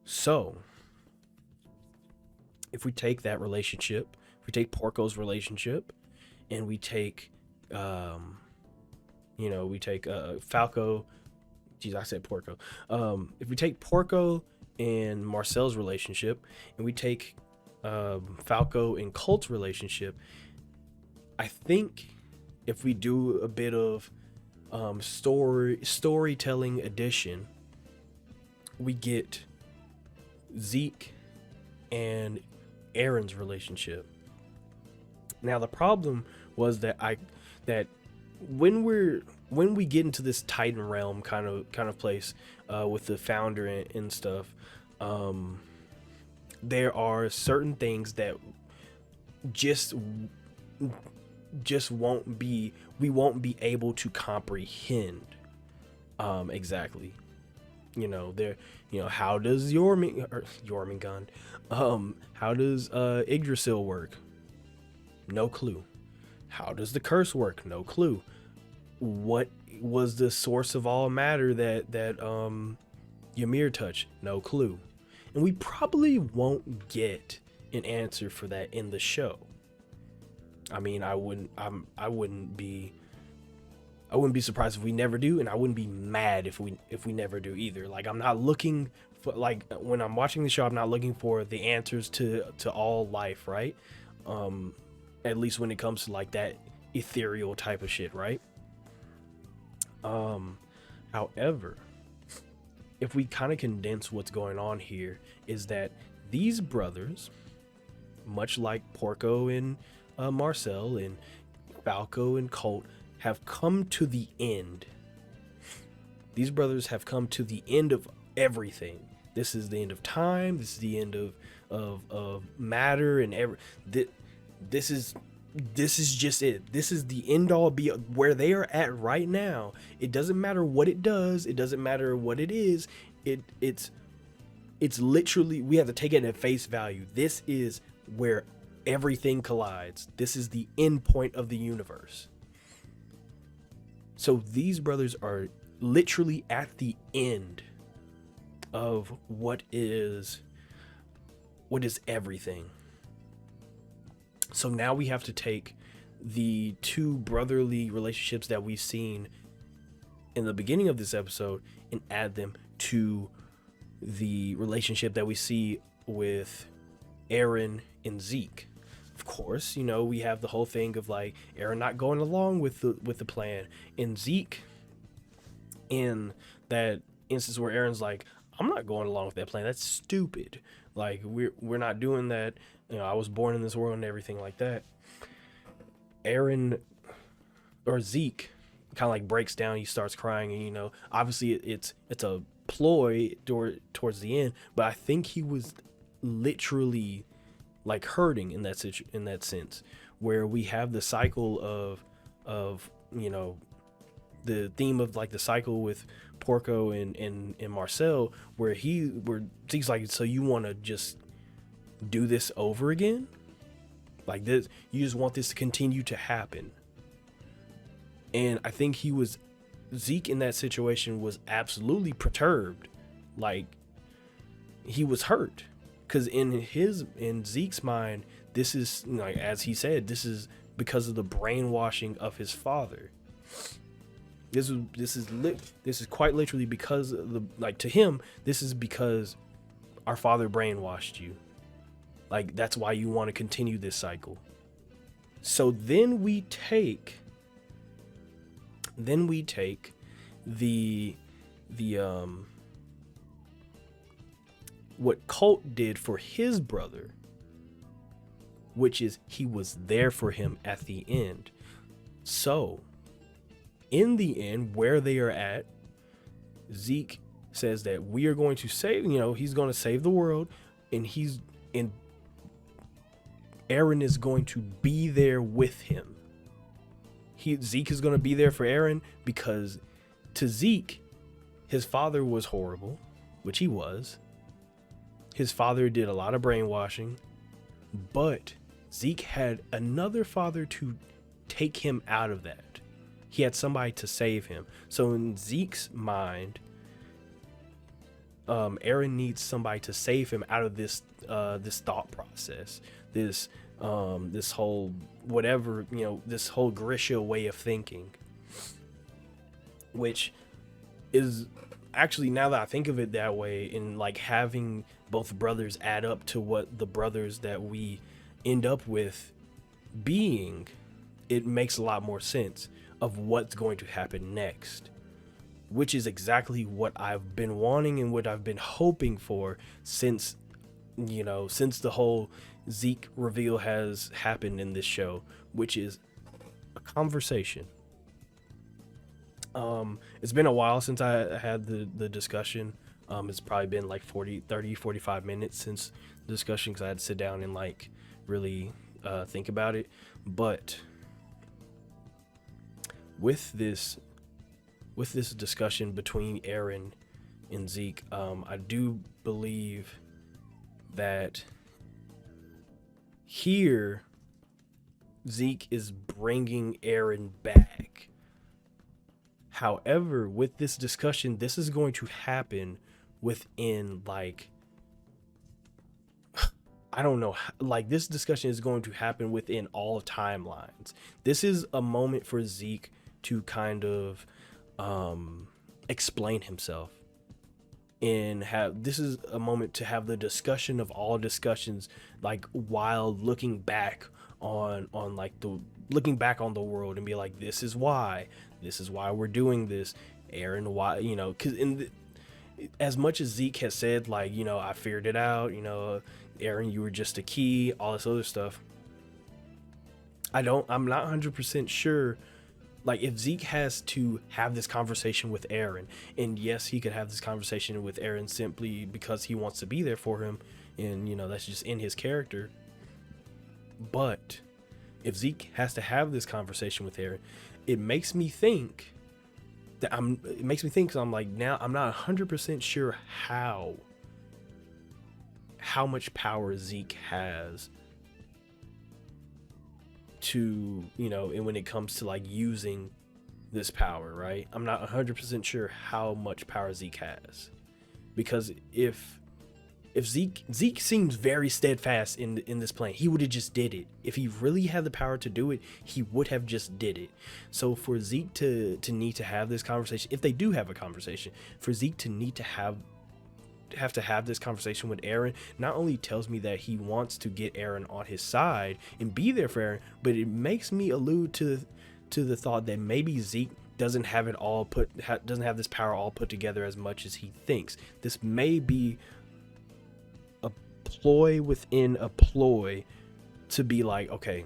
So if we take that relationship, if we take Porco's relationship, and we take Falco. Geez, I said Porco. If we take Porco and Marcel's relationship, and we take Falco and Colt's relationship, I think if we do a bit of storytelling addition, we get Zeke and Aaron's relationship. Now the problem was that when we get into this Titan realm kind of place with the founder and stuff, there are certain things that just won't be able to comprehend exactly. How does Jormungand, how does Yggdrasil work? No clue. How does the curse work? No clue. What was the source of all matter that Ymir touched? No clue. And we probably won't get an answer for that in the show. I mean, I wouldn't be surprised if we never do, and I wouldn't be mad if we never do either. Like, I'm not looking for, like, when I'm watching the show, I'm not looking for the answers to all life, right? At least when it comes to like that ethereal type of shit, right? However, if we kind of condense what's going on here, is that these brothers, much like Porco and Marcel and Falco and Colt, have come to the end. These brothers have come to the end of everything. This is the end of time. This is the end of matter and this is just it. This is the end all be where they are at right now. It doesn't matter what it does. It doesn't matter what it is. It's literally, we have to take it at face value. This is where everything collides. This is the end point of the universe. So these brothers are literally at the end of what is everything. So now we have to take the two brotherly relationships that we've seen in the beginning of this episode and add them to the relationship that we see with Aaron and Zeke. Of course, we have the whole thing of like Aaron not going along with the plan, and Zeke in that instance where Aaron's like, I'm not going along with that plan. That's stupid. Like, we're not doing that. I was born in this world and everything like that. Aaron or Zeke kind of like breaks down. He starts crying, and obviously it's a ploy towards the end. But I think he was literally like hurting in that sense, where we have the cycle of the theme of like the cycle with Porco and Marcel, where Zeke's like, so you want to just do this over again? Like this, you just want this to continue to happen? And I think Zeke in that situation was absolutely perturbed. Like, he was hurt, because in Zeke's mind, this is, like, as he said, this is because of the brainwashing of his father. This is quite literally because of to him, this is because our father brainwashed you. Like, that's why you want to continue this cycle. So then we take the what Colt did for his brother, which is he was there for him at the end. So in the end, where they are at, Zeke says that we are going to save, he's going to save the world, and Aaron is going to be there with him. Zeke is going to be there for Aaron, because to Zeke, his father was horrible, which he was. His father did a lot of brainwashing, but Zeke had another father to take him out of that. He had somebody to save him. So in Zeke's mind, Aaron needs somebody to save him out of this thought process, this whole whatever, this whole Grisha way of thinking, which is actually, now that I think of it that way, and like having both brothers add up to what the brothers that we end up with being, it makes a lot more sense of what's going to happen next, which is exactly what I've been wanting and what I've been hoping for since the whole Zeke reveal has happened in this show, which is a conversation. It's been a while since I had the discussion. It's probably been like 45 minutes since the discussion, because I had to sit down and like really think about it. But with this discussion between Aaron and Zeke, I do believe that here Zeke is bringing Aaron back. However, with this discussion, this is going to happen within like, I don't know, like this discussion is going to happen within all timelines. This is a moment for Zeke to kind of explain himself, and this is a moment to have the discussion of all discussions, like while looking back on looking back on the world and be like, this is why we're doing this, Aaron, why, because as much as Zeke has said, like, I figured it out, Aaron, you were just a key, all this other stuff, I'm not 100% sure. Like, if Zeke has to have this conversation with Aaron, and yes, he could have this conversation with Aaron simply because he wants to be there for him, and that's just in his character. But if Zeke has to have this conversation with Aaron, it makes me think because I'm like, now I'm not 100% sure how much power Zeke has to, and when it comes to like using this power, right? I'm not 100% sure how much power Zeke has, because if Zeke seems very steadfast in this plan, he would have just did it. If he really had the power to do it, he would have just did it. So for Zeke to need to have this conversation, if they do have a conversation, for Zeke to need to have this conversation with Aaron, not only tells me that he wants to get Aaron on his side and be there for Aaron, but it makes me allude to the thought that maybe Zeke doesn't have this power all put together as much as he thinks. This may be a ploy within a ploy to be like, okay,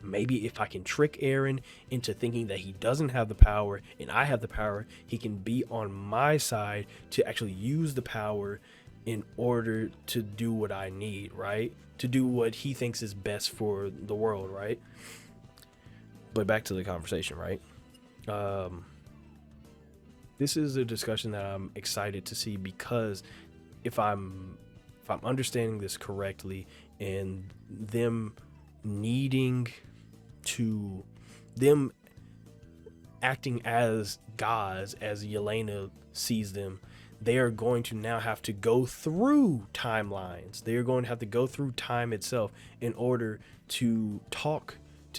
maybe if I can trick Aaron into thinking that he doesn't have the power and I have the power, he can be on my side to actually use the power in order to do what I need, right? To do what he thinks is best for the world, right? But back to the conversation, right? This is a discussion that I'm excited to see, because if I'm understanding this correctly, and them acting as gods, as Yelena sees them, they are going to now have to go through timelines. They are going to have to go through time itself in order to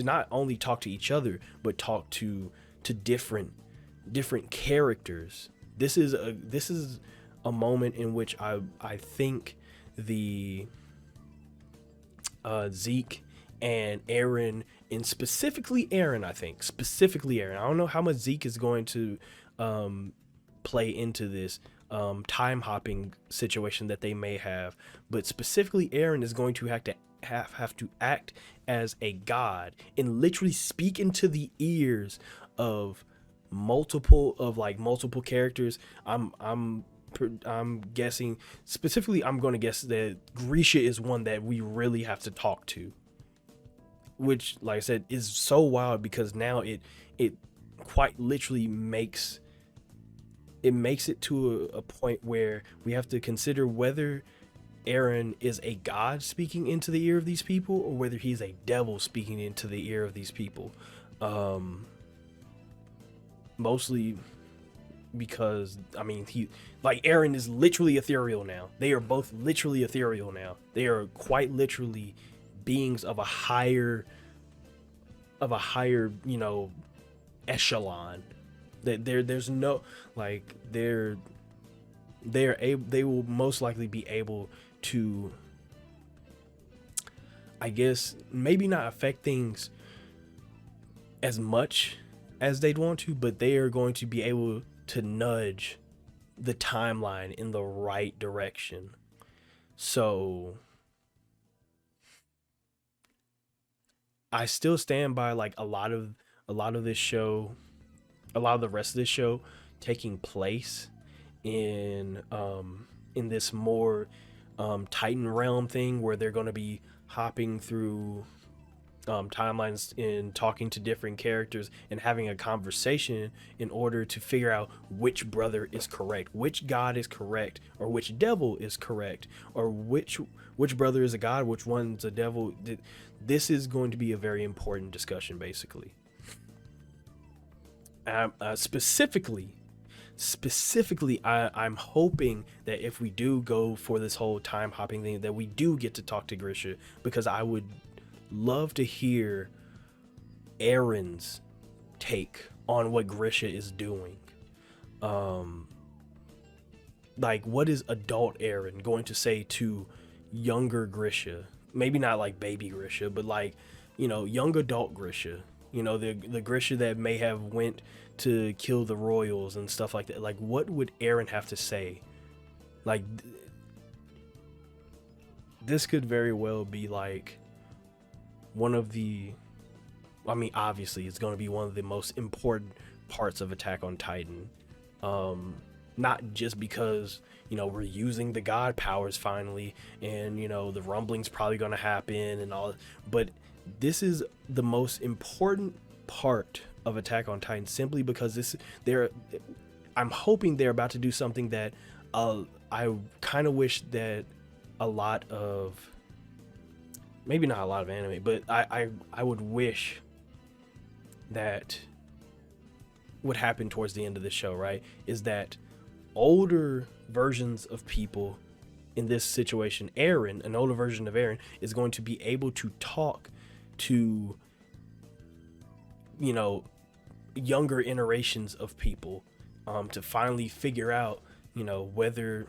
not only talk to each other, but talk to different characters. This is a moment in which I think the Zeke and Aaron, and specifically Aaron, I don't know how much Zeke is going to play into this time hopping situation that they may have, but specifically Aaron is going to have to act as a god and literally speak into the ears of multiple characters. I'm guessing specifically, I'm going to guess that Grisha is one that we really have to talk to, which, like I said, is so wild, because now it quite literally makes it to a point where we have to consider whether Aaron is a god speaking into the ear of these people, or whether he's a devil speaking into the ear of these people. mostly because I mean he like Aaron is literally ethereal now. They are both literally ethereal now. They are quite literally beings of a higher, you know, echelon. That there's no like they will most likely be able to, I guess, maybe not affect things as much as they'd want to, but they are going to be able to nudge the timeline in the right direction. So I still stand by like a lot of this show, a lot of the rest of this show taking place in this more Titan realm thing where they're going to be hopping through timelines and talking to different characters and having a conversation in order to figure out which brother is correct, which god is correct, or which devil is correct, or which brother is a god, which one's a devil. This is going to be a very important discussion, basically. Specifically, I'm hoping that if we do go for this whole time hopping thing, that we do get to talk to Grisha, because I would love to hear Aaron's take on what Grisha is doing. Like, what is adult Aaron going to say to younger Grisha? Maybe not like baby Grisha, but like, you know, young adult Grisha. You know, the Grisha that may have went to kill the royals and stuff like that. Like, what would Aaron have to say? Like, this could very well be like one of the, I mean, obviously it's going to be one of the most important parts of Attack on Titan. Not just because, you know, we're using the god powers finally, and, you know, the rumbling's probably going to happen and all, but this is the most important part of Attack on Titan, simply because I'm hoping they're about to do something that I kind of wish that a lot of, maybe not a lot of anime, but I would wish that would happen towards the end of the show, right? Is that older versions of people in this situation, Aaron, an older version of Aaron, is going to be able to talk to, you know, younger iterations of people, to finally figure out, you know, whether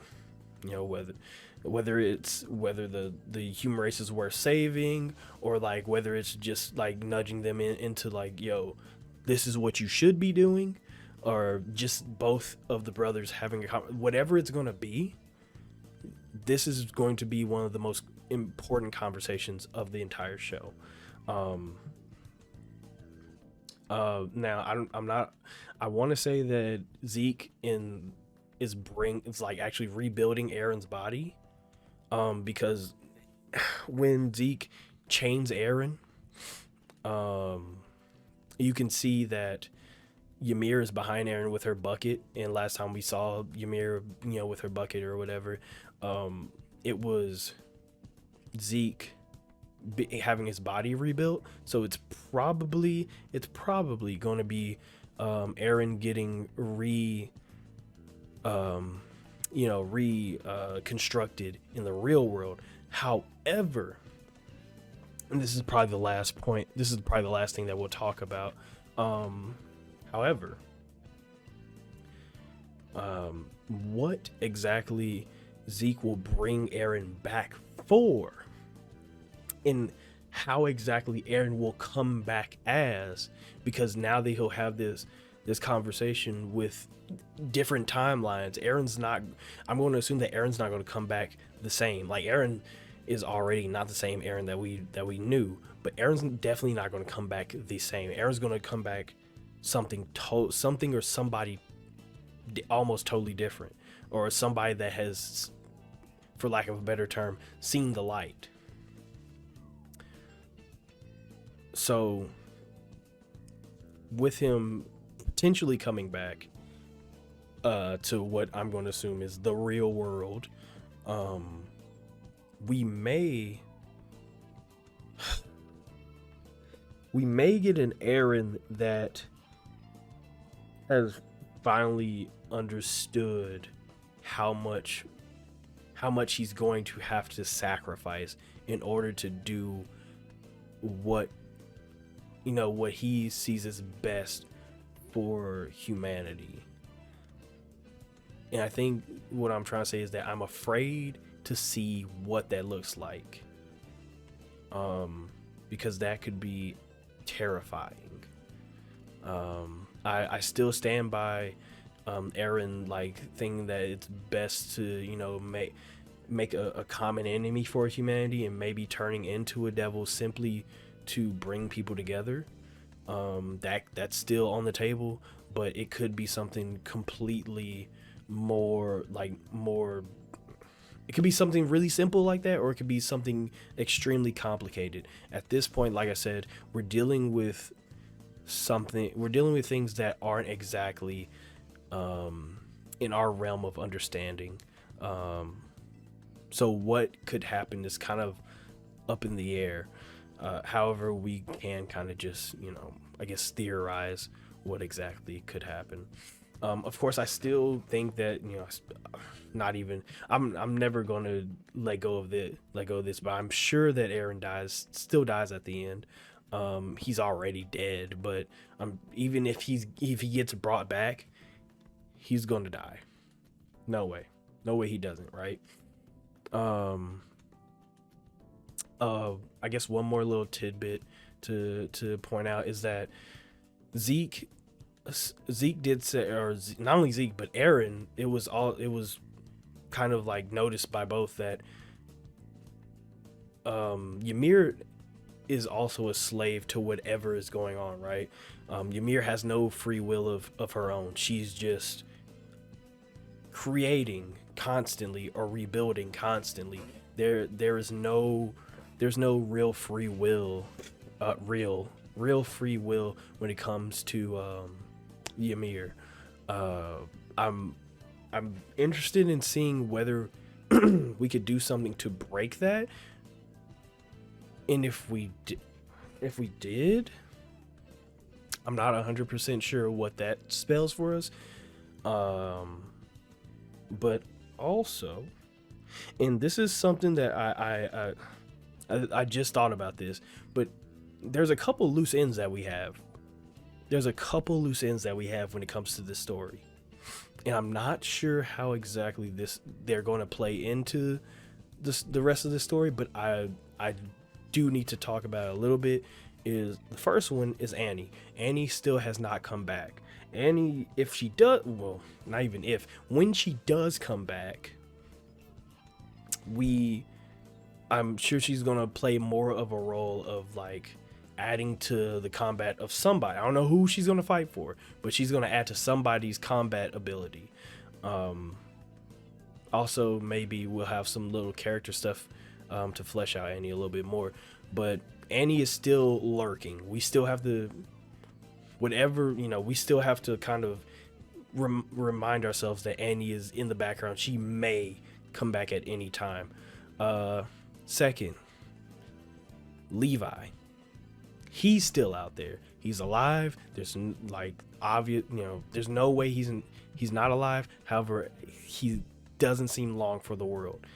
the human race is worth saving, or like whether it's just like nudging them into like, yo, this is what you should be doing, or just both of the brothers having whatever it's going to be. This is going to be one of the most important conversations of the entire show. Now I want to say that Zeke is like actually rebuilding Aaron's body, because when Zeke chains Aaron, you can see that Ymir is behind Aaron with her bucket, and last time we saw Ymir, you know, with her bucket or whatever, it was Zeke having his body rebuilt. So it's probably going to be Aaron getting constructed in the real world. However, and this is probably the last point, this is probably the last thing that we'll talk about, however, what exactly Zeke will bring Aaron back for, and how exactly Aaron will come back as, because now that he'll have this conversation with different timelines, I'm going to assume that Aaron's not going to come back the same. Like, Aaron is already not the same Aaron that we knew, but Aaron's definitely not going to come back the same. Aaron's going to come back something or somebody almost totally different, or somebody that has, for lack of a better term, seen the light. So with him potentially coming back to what I'm going to assume is the real world, we may get an Aaron that has finally understood how much he's going to have to sacrifice in order to do what what he sees as best for humanity. And I think what I'm trying to say is that I'm afraid to see what that looks like, because that could be terrifying. I still stand by Aaron like thinking that it's best to make a common enemy for humanity, and maybe turning into a devil simply to bring people together. That's still on the table, but it could be something completely more. It could be something really simple like that, or it could be something extremely complicated. At this point, like I said, we're dealing with things that aren't exactly in our realm of understanding. So what could happen is kind of up in the air. However, we can kind of just, I guess, theorize what exactly could happen. Of course, I still think that, I'm never going to let go of this, but I'm sure that Aaron still dies at the end. He's already dead, but even if he gets brought back, he's going to die. No way he doesn't, right? I guess one more little tidbit to point out is that Zeke did say, or not only Zeke but Aaron, it was kind of like noticed by both that Ymir is also a slave to whatever is going on, right? Ymir has no free will of her own. She's just creating constantly or rebuilding constantly. There's no real free will, real free will when it comes to Ymir. I'm interested in seeing whether we could do something to break that, and if we did, I'm not 100% sure what that spells for us. But also, and this is something that I just thought about this, but there's a couple loose ends that we have. When it comes to this story, and I'm not sure how exactly they're going to play into the rest of the story, but I do need to talk about it a little bit. Is the first one is Annie. Annie still has not come back. Annie, if she does, well, not even if, when she does come back, I'm sure she's gonna play more of a role of like adding to the combat of somebody. I don't know who she's gonna fight for, but she's gonna add to somebody's combat ability. Also, maybe we'll have some little character stuff to flesh out Annie a little bit more, but Annie is still lurking. We still have to, we still have to kind of remind ourselves that Annie is in the background. She may come back at any time. Second, Levi. He's still out there. He's alive. There's obvious, there's no way he's not alive. However, he doesn't seem long for the world.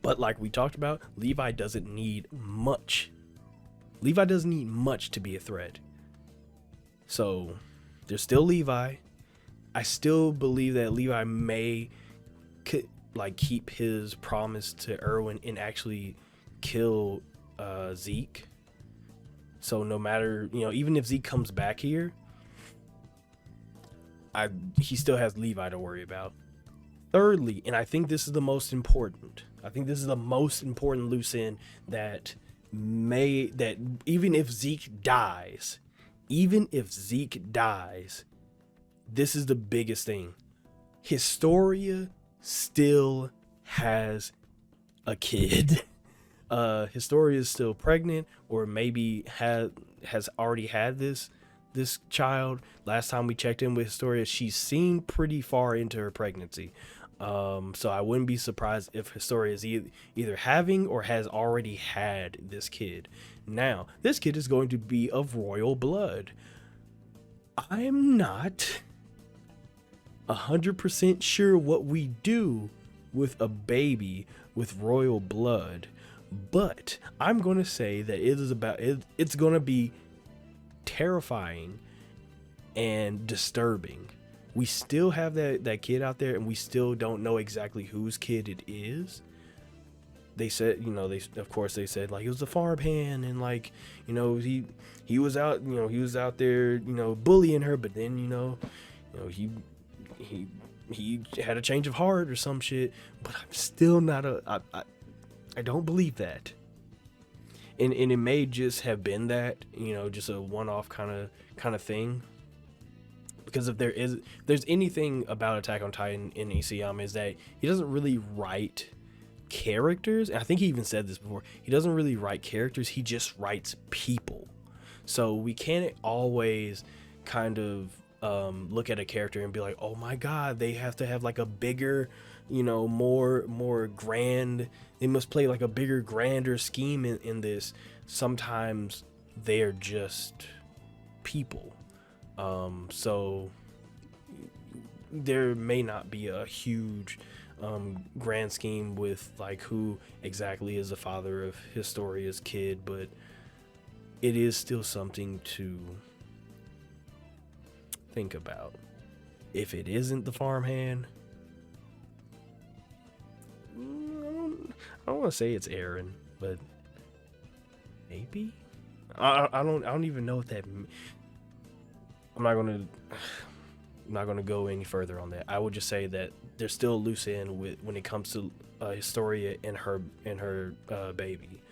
But like we talked about, Levi doesn't need much. Levi doesn't need much to be a threat. So there's still Levi. I still believe that Levi may keep his promise to Erwin and actually kill Zeke. So no matter, even if Zeke comes back here, he still has Levi to worry about. Thirdly, and I think this is the most important. Loose end that even if Zeke dies, this is the biggest thing. Historia still has a kid. Historia is still pregnant, or maybe has already had this child. Last time we checked in with Historia, she seemed pretty far into her pregnancy. So I wouldn't be surprised if Historia is either having or has already had this kid. Now, this kid is going to be of royal blood. I'm not 100% sure what we do with a baby with royal blood, but I'm going to say that it's going to be terrifying and disturbing. We still have that kid out there, and we still don't know exactly whose kid it is. They said, they said like it was a farmhand, and like, he was out, he was out there, bullying her, but then, he had a change of heart or some shit. But I'm still not I don't believe that. And it may just have been that, just a one-off kind of thing. Because if there's anything about Attack on Titan in Isayama, is that he doesn't really write characters. And I think he even said this before. He doesn't really write characters. He just writes people. So we can't always kind of look at a character and be like, oh my God, they have to have like a bigger, more grand. They must play like a bigger, grander scheme in this. Sometimes they're just people. So there may not be a huge grand scheme with like who exactly is the father of Historia's kid, but it is still something to think about. If it isn't the farmhand, I don't want to say it's Eren, but maybe. I don't even know what that. I'm not gonna go any further on that. I would just say that there's still a loose end when it comes to Historia and her baby.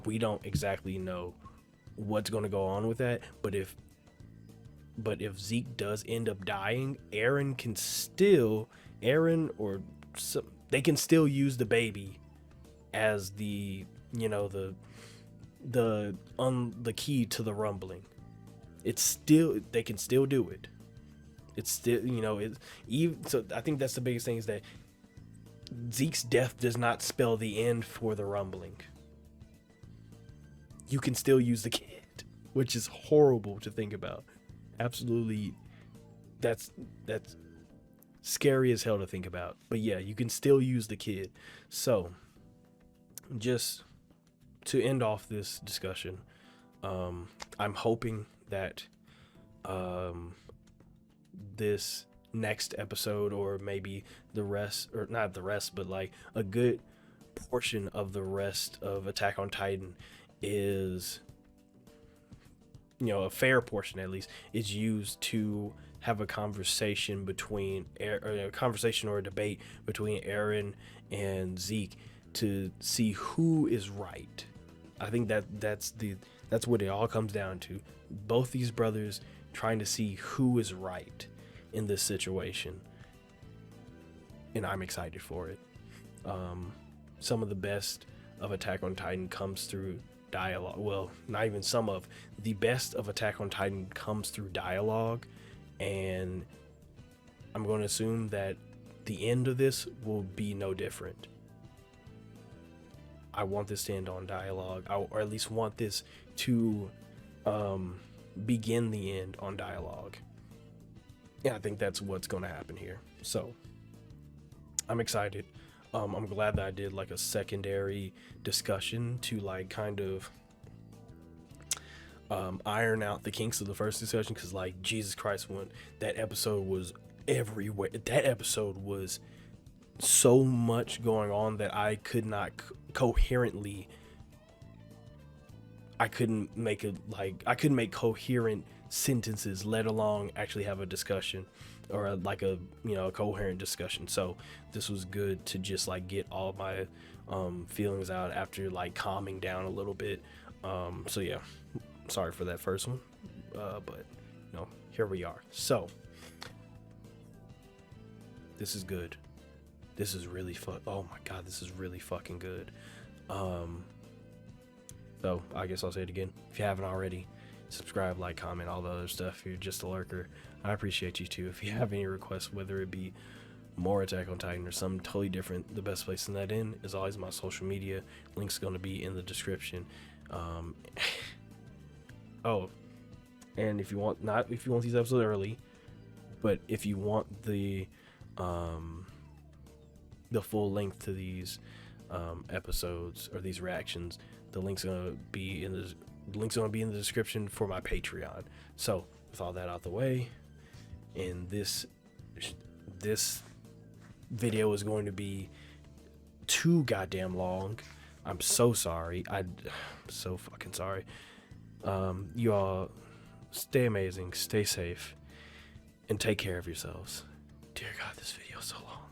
We don't exactly know what's going to go on with that, but if Zeke does end up dying, they can still use the baby as the key to the rumbling. They can still do it. It's still, so I think that's the biggest thing, is that Zeke's death does not spell the end for the rumbling. You can still use the kid, which is horrible to think about. Absolutely, that's scary as hell to think about. But yeah, you can still use the kid. So, just to end off this discussion, I'm hoping that this next episode, or maybe the rest, or not the rest, but like a good portion of the rest of Attack on Titan is, a fair portion at least, is used to have a conversation or a debate between Eren and Zeke to see who is right. I think that's what it all comes down to. Both these brothers trying to see who is right in this situation, and I'm excited for it. Some of the best of Attack on Titan comes through dialogue. Well, not even some of the best of Attack on Titan comes through dialogue, and I'm going to assume that the end of this will be no different. I want this to end on dialogue, or at least want this to begin the end on dialogue. Yeah, I think that's what's going to happen here. So I'm excited. I'm glad that I did like a secondary discussion to like kind of iron out the kinks of the first discussion, because like Jesus Christ, when that episode was everywhere, that episode was so much going on that I could not coherently, I couldn't make coherent sentences, let alone actually have a discussion or a coherent discussion. So this was good to just like get all my feelings out after like calming down a little bit. So yeah, sorry for that first one, but here we are. So this is good. This is really oh my God, this is really fucking good. So I guess I'll say it again. If you haven't already, subscribe, like, comment, all the other stuff. If you're just a lurker, I appreciate you too. If you have any requests, whether it be more Attack on Titan or something totally different, the best place to that in is always my social media. Link's going to be in the description. Oh, And if you want these episodes early, but if you want the full length to these episodes or these reactions, the link's gonna be in the description for my Patreon. So with all that out the way, and this video is going to be too goddamn long. I'm so sorry. I'm so fucking sorry. You all stay amazing, stay safe, and take care of yourselves. Dear God, this video is so long.